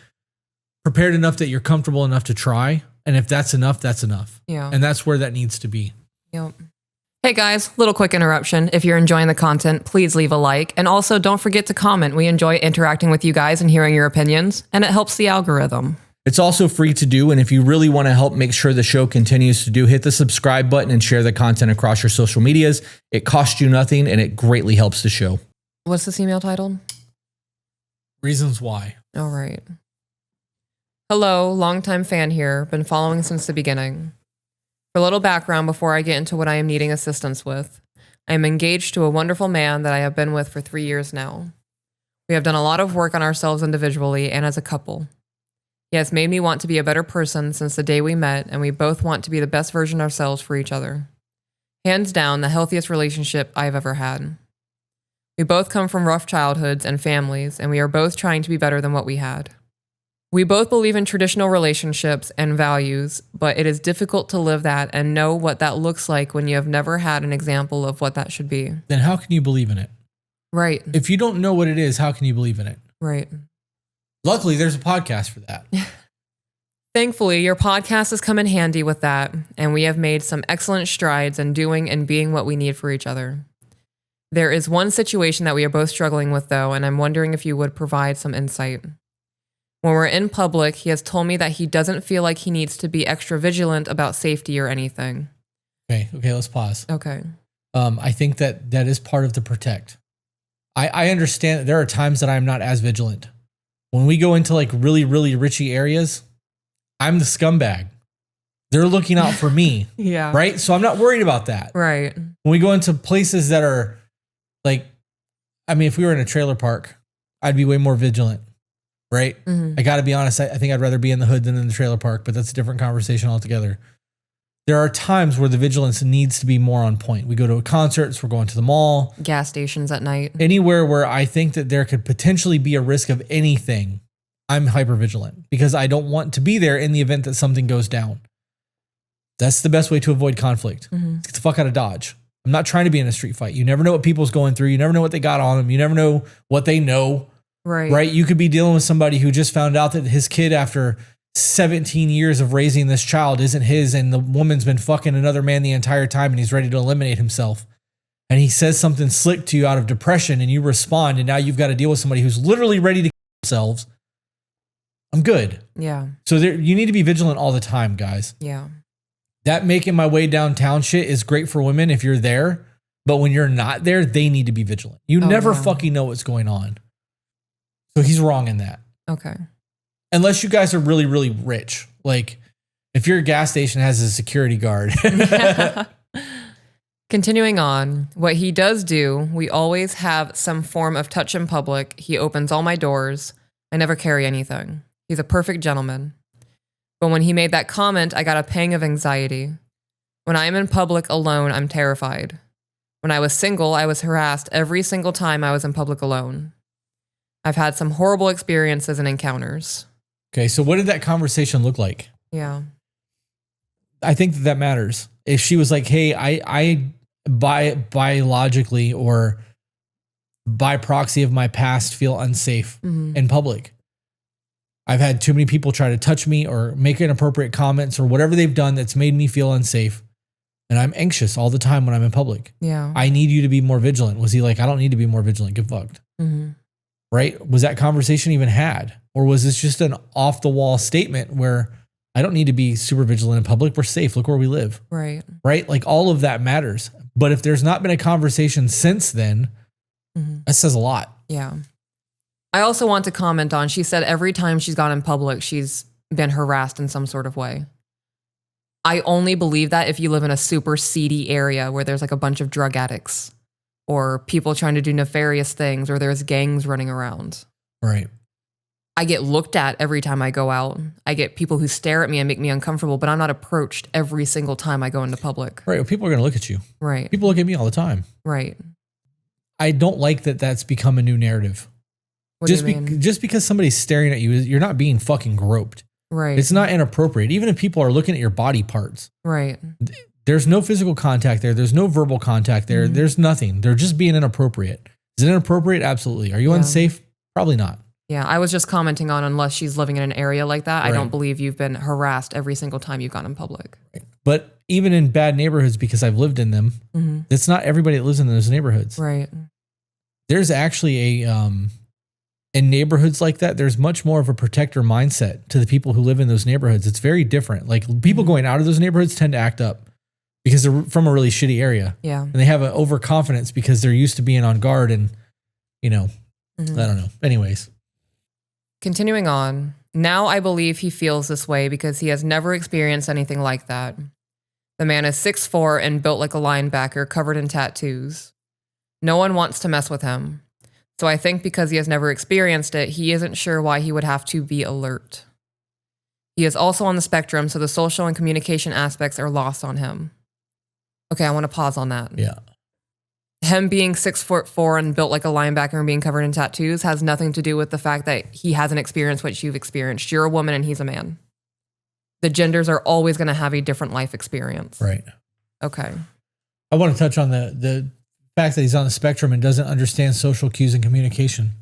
prepared enough that you're comfortable enough to try. And if that's enough, that's enough. Yeah. And that's where that needs to be. Yep. Hey guys, little quick interruption. If you're enjoying the content, please leave a like. And also don't forget to comment. We enjoy interacting with you guys and hearing your opinions, and it helps the algorithm. It's also free to do. And if you really want to help make sure the show continues to do, hit the subscribe button and share the content across your social medias. It costs you nothing and it greatly helps the show. What's this email titled? Reasons why. All right. Hello, longtime fan here. Been following since the beginning. For a little background before I get into what I am needing assistance with, I am engaged to a wonderful man that I have been with for 3 years now. We have done a lot of work on ourselves individually and as a couple. He has made me want to be a better person since the day we met, and we both want to be the best version of ourselves for each other. Hands down, the healthiest relationship I have ever had. We both come from rough childhoods and families, and we are both trying to be better than what we had. We both believe in traditional relationships and values, but it is difficult to live that and know what that looks like when you have never had an example of what that should be. Then how can you believe in it? Right. If you don't know what it is, how can you believe in it? Right. Luckily, there's a podcast for that. Thankfully, your podcast has come in handy with that, and we have made some excellent strides in doing and being what we need for each other. There is one situation that we are both struggling with, though, and I'm wondering if you would provide some insight. When we're in public, he has told me that he doesn't feel like he needs to be extra vigilant about safety or anything. Okay, let's pause. Okay. I think that is part of the protect. I understand that there are times that I'm not as vigilant. When we go into like really, really richy areas, I'm the scumbag. They're looking out for me. Yeah. Right? So I'm not worried about that. Right. When we go into places that are like, I mean, if we were in a trailer park, I'd be way more vigilant. Right? Mm-hmm. I got to be honest. I think I'd rather be in the hood than in the trailer park, but that's a different conversation altogether. There are times where the vigilance needs to be more on point. We go to concerts, we're going to the mall. Gas stations at night. Anywhere where I think that there could potentially be a risk of anything, I'm hyper vigilant because I don't want to be there in the event that something goes down. That's the best way to avoid conflict. Mm-hmm. Get the fuck out of Dodge. I'm not trying to be in a street fight. You never know what people's going through. You never know what they got on them. You never know what they know. Right. You could be dealing with somebody who just found out that his kid, after 17 years of raising this child, isn't his, and the woman's been fucking another man the entire time, and he's ready to eliminate himself. And he says something slick to you out of depression, and you respond, and now you've got to deal with somebody who's literally ready to kill themselves. I'm good. Yeah. So you need to be vigilant all the time, guys. Yeah. That making my way downtown shit is great for women if you're there, but when you're not there, they need to be vigilant. You never fucking know what's going on. So he's wrong in that. Okay. Unless you guys are really, really rich. Like if your gas station has a security guard. Continuing on, what he does do, we always have some form of touch in public. He opens all my doors. I never carry anything. He's a perfect gentleman. But when he made that comment, I got a pang of anxiety. When I am in public alone, I'm terrified. When I was single, I was harassed every single time I was in public alone. I've had some horrible experiences and encounters. Okay, so what did that conversation look like? Yeah. I think that matters. If she was like, hey, I biologically or by proxy of my past feel unsafe in public. I've had too many people try to touch me or make inappropriate comments or whatever they've done that's made me feel unsafe. And I'm anxious all the time when I'm in public. Yeah. I need you to be more vigilant. Was he like, I don't need to be more vigilant. Get fucked. Mm-hmm. Right? Was that conversation even had? Or was this just an off the wall statement where I don't need to be super vigilant in public. We're safe. Look where we live. Right. Right? Like all of that matters. But if there's not been a conversation since then, that says a lot. Yeah. I also want to comment on, she said every time she's gone in public, she's been harassed in some sort of way. I only believe that if you live in a super seedy area where there's like a bunch of drug addicts or people trying to do nefarious things or there's gangs running around. Right. I get looked at every time I go out. I get people who stare at me and make me uncomfortable, but I'm not approached every single time I go into public. Right. Well, people are going to look at you. Right. People look at me all the time. Right. I don't like that that's become a new narrative. What do you mean? Just because somebody's staring at you, you're not being fucking groped. Right. It's not inappropriate. Even if people are looking at your body parts. Right. There's no physical contact there. There's no verbal contact there. There's nothing. They're just being inappropriate. Is it inappropriate? Absolutely. Are you unsafe? Probably not. Yeah, I was just commenting on unless she's living in an area like that, Right. I don't believe you've been harassed every single time you've gone in public. But even in bad neighborhoods, because I've lived in them, it's not everybody that lives in those neighborhoods. Right. There's actually in neighborhoods like that, there's much more of a protector mindset to the people who live in those neighborhoods. It's very different. Like people going out of those neighborhoods tend to act up because they're from a really shitty area. Yeah. And they have an overconfidence because they're used to being on guard and, I don't know. Anyways. Continuing on, now I believe he feels this way because he has never experienced anything like that. The man is 6'4" and built like a linebacker, covered in tattoos. No one wants to mess with him. So I think because he has never experienced it, he isn't sure why he would have to be alert. He is also on the spectrum, so the social and communication aspects are lost on him. Okay, I want to pause on that. Yeah. Him being 6'4" and built like a linebacker and being covered in tattoos has nothing to do with the fact that he hasn't experienced what you've experienced. You're a woman and he's a man. The genders are always going to have a different life experience. Right. Okay. I want to touch on the fact that he's on the spectrum and doesn't understand social cues and communication.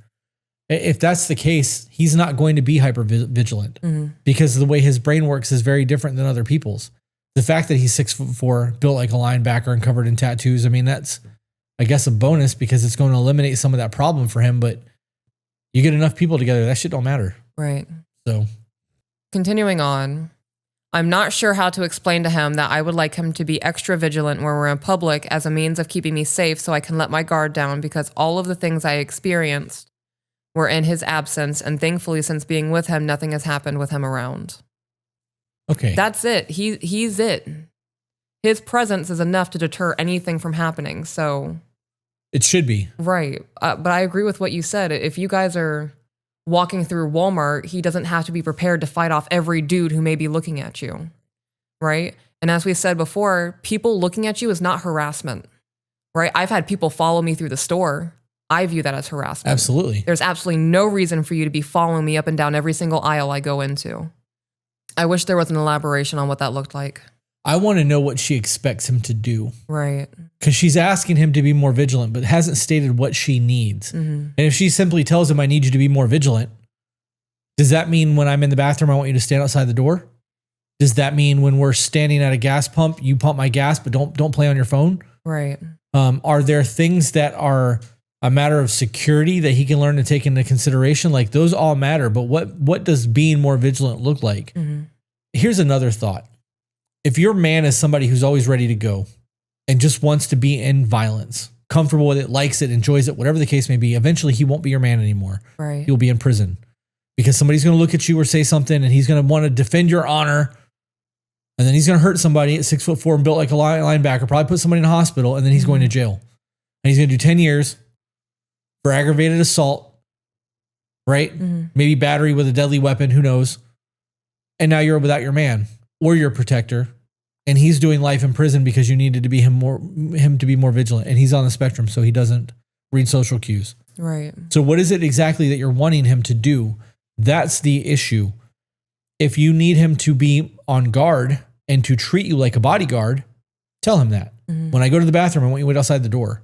If that's the case, he's not going to be hyper vigilant because the way his brain works is very different than other people's. The fact that he's 6'4", built like a linebacker and covered in tattoos, I mean, that's, I guess, a bonus because it's going to eliminate some of that problem for him. But you get enough people together, that shit don't matter. Right. So continuing on, I'm not sure how to explain to him that I would like him to be extra vigilant when we're in public as a means of keeping me safe so I can let my guard down because all of the things I experienced were in his absence. And thankfully, since being with him, nothing has happened with him around. okay. That's it. He's it. His presence is enough to deter anything from happening. So It should be. right. But I agree with what you said. If you guys are walking through Walmart, he doesn't have to be prepared to fight off every dude who may be looking at you. Right. And as we said before, people looking at you is not harassment. Right. I've had people follow me through the store. I view that as harassment. Absolutely. There's absolutely no reason for you to be following me up and down every single aisle I go into. I wish there was an elaboration on what that looked like. I want to know what she expects him to do Right. because she's asking him to be more vigilant, but hasn't stated what she needs. And if she simply tells him, I need you to be more vigilant, does that mean when I'm in the bathroom, I want you to stand outside the door? Does that mean when we're standing at a gas pump, you pump my gas, but don't play on your phone? Right. Are there things that are a matter of security that he can learn to take into consideration? Like those all matter, but what does being more vigilant look like? Here's another thought. If your man is somebody who's always ready to go and just wants to be in violence, comfortable with it, likes it, enjoys it, whatever the case may be, eventually he won't be your man anymore. Right. He'll be in prison because somebody's going to look at you or say something and he's going to want to defend your honor. And then he's going to hurt somebody at 6'4" and built like a linebacker, probably put somebody in a hospital, and then he's going to jail. And he's going to do 10 years for aggravated assault, right? Maybe battery with a deadly weapon, who knows? And now you're without your man or your protector, and he's doing life in prison because you needed to be him to be more vigilant, and he's on the spectrum, so he doesn't read social cues. Right. So what is it exactly that you're wanting him to do? That's the issue. If you need him to be on guard and to treat you like a bodyguard, tell him that. When I go to the bathroom, I want you to wait outside the door.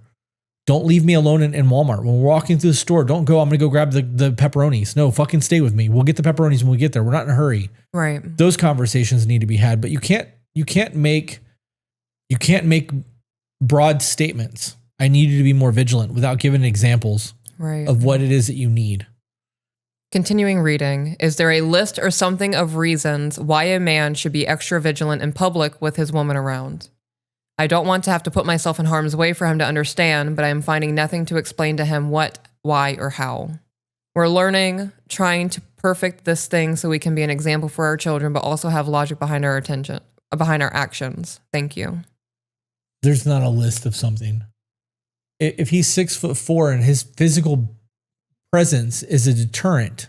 Don't leave me alone in Walmart. When we're walking through the store, don't go, I'm going to go grab the pepperonis. No, fucking stay with me. We'll get the pepperonis when we get there. We're not in a hurry. Right. Those conversations need to be had, but you can't make broad statements. I need you to be more vigilant without giving examples Right. of what it is that you need. Continuing reading, is there a list or something of reasons why a man should be extra vigilant in public with his woman around? I don't want to have to put myself in harm's way for him to understand, but I am finding nothing to explain to him what, why, or how. We're learning, trying to perfect this thing so we can be an example for our children, but also have logic behind our actions. Thank you. There's not a list of something. If he's 6'4" and his physical presence is a deterrent,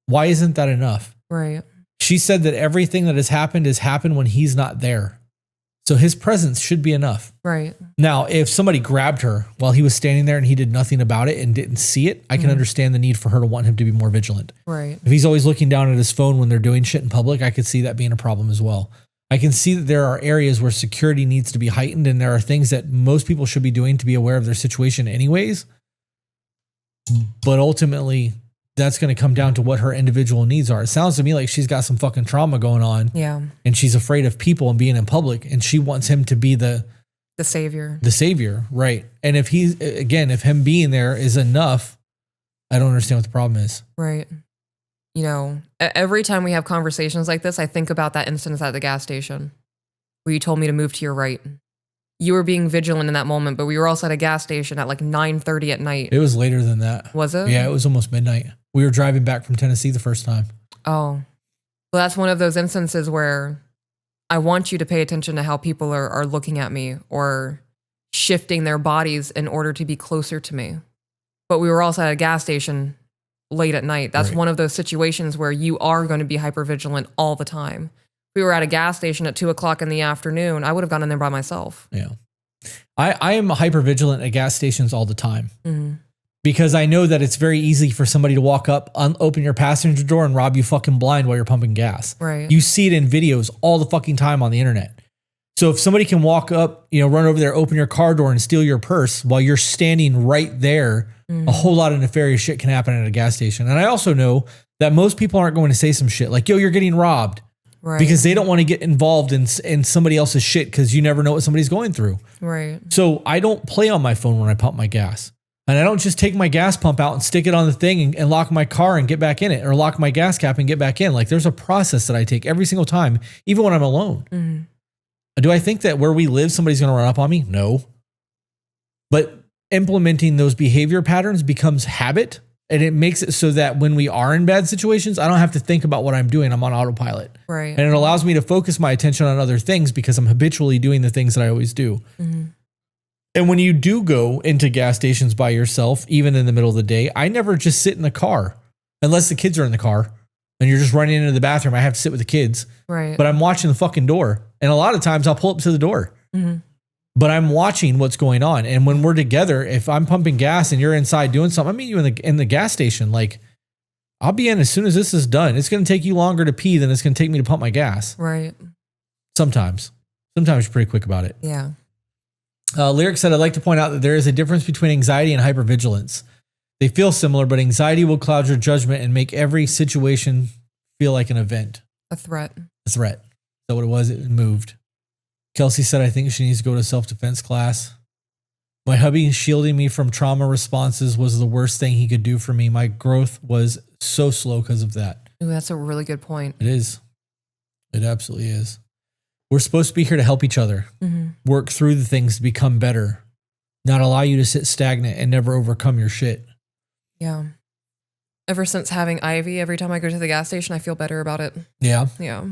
why isn't that enough? Right. She said that everything that has happened when he's not there. So his presence should be enough. Right. Now, if somebody grabbed her while he was standing there and he did nothing about it and didn't see it, I can understand the need for her to want him to be more vigilant. Right. If he's always looking down at his phone when they're doing shit in public, I could see that being a problem as well. I can see that there are areas where security needs to be heightened, and there are things that most people should be doing to be aware of their situation anyways. But ultimately, that's going to come down to what her individual needs are. It sounds to me like she's got some fucking trauma going on. Yeah. And she's afraid of people and being in public, and she wants him to be the savior. The savior, right. And if if him being there is enough, I don't understand what the problem is. Right. You know, every time we have conversations like this, I think about that instance at the gas station where you told me to move to your right. You were being vigilant in that moment, but we were also at a gas station at like 9:30 at night. It was later than that. Was it? Yeah, it was almost midnight. We were driving back from Tennessee the first time. Oh. Well, that's one of those instances where I want you to pay attention to how people are looking at me or shifting their bodies in order to be closer to me. But we were also at a gas station late at night. That's right. One of those situations where you are going to be hypervigilant all the time. If we were at a gas station at 2:00 in the afternoon, I would have gone in there by myself. Yeah. I am hyper vigilant at gas stations all the time Mm-hmm. because I know that it's very easy for somebody to walk up, open your passenger door and rob you fucking blind while you're pumping gas. Right. You see it in videos all the fucking time on the internet. So if somebody can walk up, run over there, open your car door and steal your purse while you're standing right there, a whole lot of nefarious shit can happen at a gas station. And I also know that most people aren't going to say some shit like, yo, you're getting robbed. Right. Because they don't want to get involved in somebody else's shit because you never know what somebody's going through. Right. So I don't play on my phone when I pump my gas. And I don't just take my gas pump out and stick it on the thing and lock my car and get back in it, or lock my gas cap and get back in. Like, there's a process that I take every single time, even when I'm alone. Mm-hmm. Do I think that where we live, somebody's going to run up on me? No. But implementing those behavior patterns becomes habit, and it makes it so that when we are in bad situations, I don't have to think about what I'm doing. I'm on autopilot. Right. And it allows me to focus my attention on other things because I'm habitually doing the things that I always do. Mm-hmm. And when you do go into gas stations by yourself, even in the middle of the day, I never just sit in the car unless the kids are in the car and you're just running into the bathroom. I have to sit with the kids, Right. but I'm watching the fucking door. And a lot of times I'll pull up to the door, Mm-hmm. but I'm watching what's going on. And when we're together, if I'm pumping gas and you're inside doing something, I meet you in the gas station. Like, I'll be in as soon as this is done. It's going to take you longer to pee than it's going to take me to pump my gas. Right. Sometimes you're pretty quick about it. Yeah. Lyric said, I'd like to point out that there is a difference between anxiety and hypervigilance. They feel similar, but anxiety will cloud your judgment and make every situation feel like an event. A threat. A threat. Is that what it was? It moved. Kelsey said, I think she needs to go to self-defense class. My hubby shielding me from trauma responses was the worst thing he could do for me. My growth was so slow because of that. Ooh, that's a really good point. It is. It absolutely is. We're supposed to be here to help each other, work through the things to become better, not allow you to sit stagnant and never overcome your shit. Yeah. Ever since having Ivy, every time I go to the gas station, I feel better about it. Yeah. Yeah.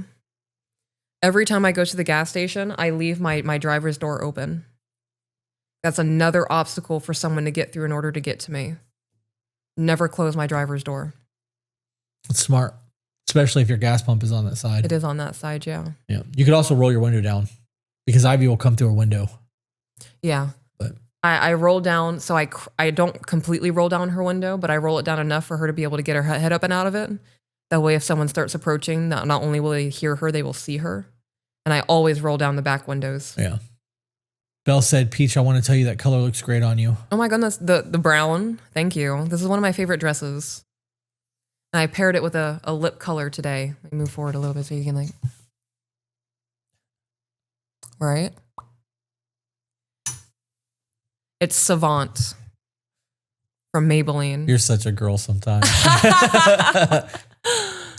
Every time I go to the gas station, I leave my driver's door open. That's another obstacle for someone to get through in order to get to me. Never close my driver's door. It's smart, especially if your gas pump is on that side. It is on that side, yeah. Yeah. You could also roll your window down because Ivy will come through a window. Yeah. But I roll down, so I don't completely roll down her window, but I roll it down enough for her to be able to get her head up and out of it. That way, if someone starts approaching, not only will they hear her, they will see her. And I always roll down the back windows. yeah. Belle said, Peach, I want to tell you that color looks great on you. Oh my goodness, the brown. Thank you. This is one of my favorite dresses. And I paired it with a lip color today. Let me move forward a little bit so you can like. Right? It's Savant from Maybelline. You're such a girl sometimes.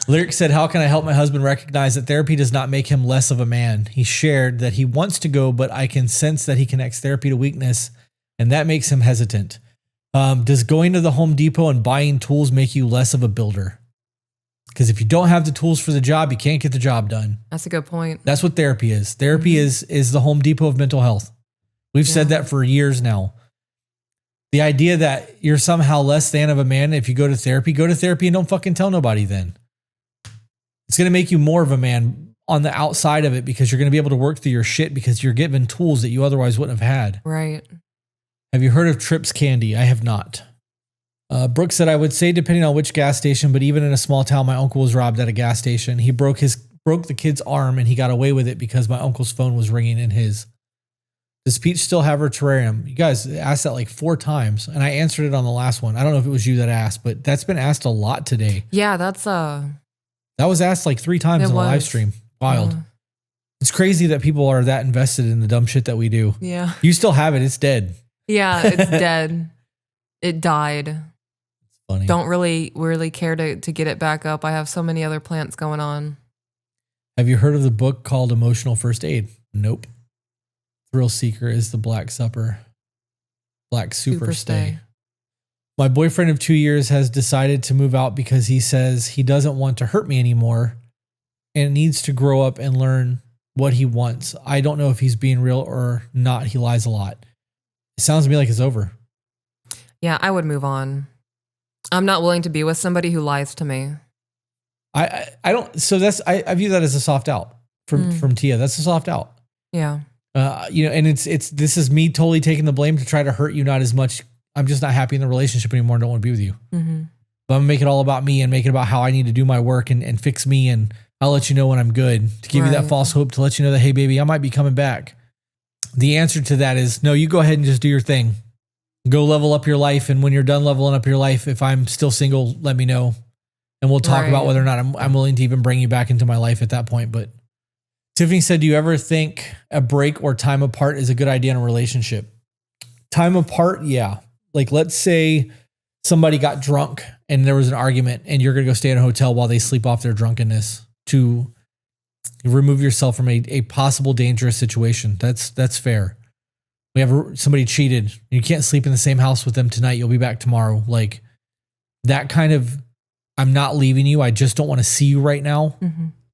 Lyric said, how can I help my husband recognize that therapy does not make him less of a man? He shared that he wants to go, but I can sense that he connects therapy to weakness, and that makes him hesitant. Does going to the Home Depot and buying tools make you less of a builder? Because if you don't have the tools for the job, you can't get the job done. That's a good point. That's what therapy is. Therapy is the Home Depot of mental health. We've said that for years now. The idea that you're somehow less than of a man if you go to therapy and don't fucking tell nobody then. It's going to make you more of a man on the outside of it because you're going to be able to work through your shit because you're given tools that you otherwise wouldn't have had. Right. Have you heard of Trips Candy? I have not. Brooke said, I would say depending on which gas station, but even in a small town, my uncle was robbed at a gas station. He broke the kid's arm and he got away with it because my uncle's phone was ringing in his. Does Peach still have her terrarium? You guys asked that like 4 times and I answered it on the last one. I don't know if it was you that asked, but that's been asked a lot today. Yeah, that's That was asked like 3 times in the live stream. Wild. It's crazy that people are that invested in the dumb shit that we do. Yeah. You still have it. It's dead. Yeah, it's dead. It died. It's funny. Don't really care to get it back up. I have so many other plants going on. Have you heard of the book called Emotional First Aid? Nope. Thrill Seeker is the Black Super Stay. My boyfriend of 2 years has decided to move out because he says he doesn't want to hurt me anymore and needs to grow up and learn what he wants. I don't know if he's being real or not. He lies a lot. It sounds to me like it's over. Yeah, I would move on. I'm not willing to be with somebody who lies to me. I don't. So I view that as a soft out from Tia. That's a soft out. Yeah. And this is me totally taking the blame to try to hurt you, not as much. I'm just not happy in the relationship anymore and don't want to be with you. Mm-hmm. But I'm gonna make it all about me and make it about how I need to do my work and fix me. And I'll let you know when I'm good, to give you that false hope, to let you know that, hey baby, I might be coming back. The answer to that is no, you go ahead and just do your thing. Go level up your life. And when you're done leveling up your life, if I'm still single, let me know. And we'll talk about whether or not I'm willing to even bring you back into my life at that point. But Tiffany said, do you ever think a break or time apart is a good idea in a relationship? Time apart, yeah. Like, let's say somebody got drunk and there was an argument and you're going to go stay in a hotel while they sleep off their drunkenness to remove yourself from a possible dangerous situation. That's fair. We have somebody cheated. You can't sleep in the same house with them tonight. You'll be back tomorrow. Like that kind of, I'm not leaving you, I just don't want to see you right now,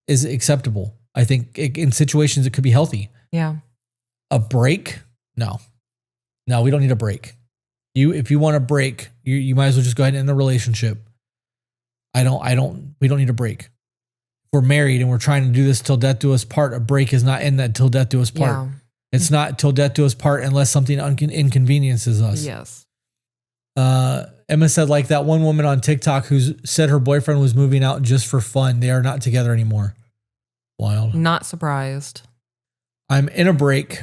is acceptable. I think in situations it could be healthy. Yeah. A break? No, we don't need a break. If you want a break, you might as well just go ahead and end the relationship. We don't need a break. If we're married and we're trying to do this till death do us part, a break is not in that till death do us part. Yeah. It's not till death do us part unless something inconveniences us. Yes. Emma said, like that one woman on TikTok who said her boyfriend was moving out just for fun. They are not together anymore. Wild. Not surprised. I'm in a break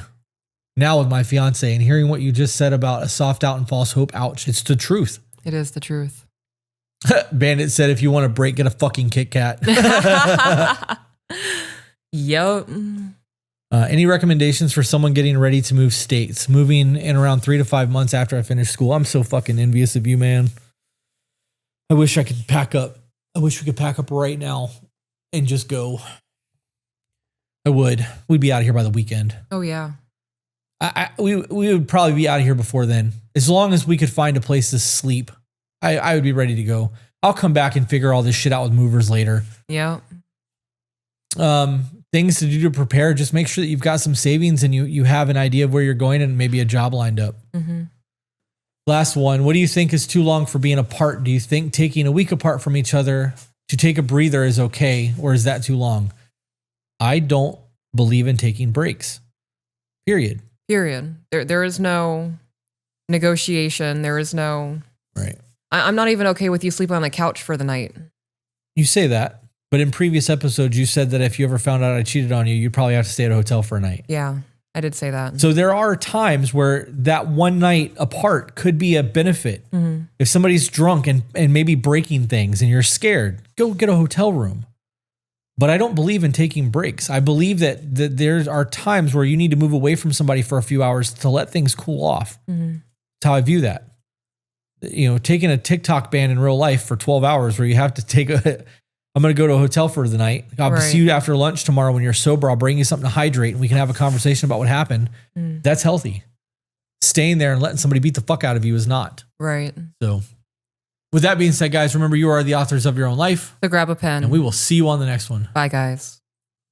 now with my fiance and hearing what you just said about a soft out and false hope. Ouch. It's the truth. It is the truth. Bandit said, if you want a break, get a fucking Kit Kat. Yup. Any recommendations for someone getting ready to move states, moving in around 3 to 5 months after I finish school? I'm so fucking envious of you, man. I wish I could pack up. I wish we could pack up right now and just go. I would. We'd be out of here by the weekend. Oh, yeah. We would probably be out of here before then. As long as we could find a place to sleep, I would be ready to go. I'll come back and figure all this shit out with movers later. Yeah. Things to do to prepare. Just make sure that you've got some savings and you have an idea of where you're going and maybe a job lined up. Mm-hmm. Last one. What do you think is too long for being apart? Do you think taking a week apart from each other to take a breather is okay, or is that too long? I don't believe in taking breaks. Period. There is no negotiation. There is no... Right. I'm not even okay with you sleeping on the couch for the night. You say that, but in previous episodes, you said that if you ever found out I cheated on you, you'd probably have to stay at a hotel for a night. Yeah, I did say that. So there are times where that one night apart could be a benefit. Mm-hmm. If somebody's drunk and maybe breaking things and you're scared, go get a hotel room. But I don't believe in taking breaks. I believe that there are times where you need to move away from somebody for a few hours to let things cool off. Mm-hmm. That's how I view that. Taking a TikTok ban in real life for 12 hours where you have to I'm going to go to a hotel for the night. I'll see you after lunch tomorrow when you're sober. I'll bring you something to hydrate and we can have a conversation about what happened. That's healthy. Staying there and letting somebody beat the fuck out of you is not. Right. So with that being said, guys, remember you are the authors of your own life. So grab a pen. And we will see you on the next one. Bye, guys.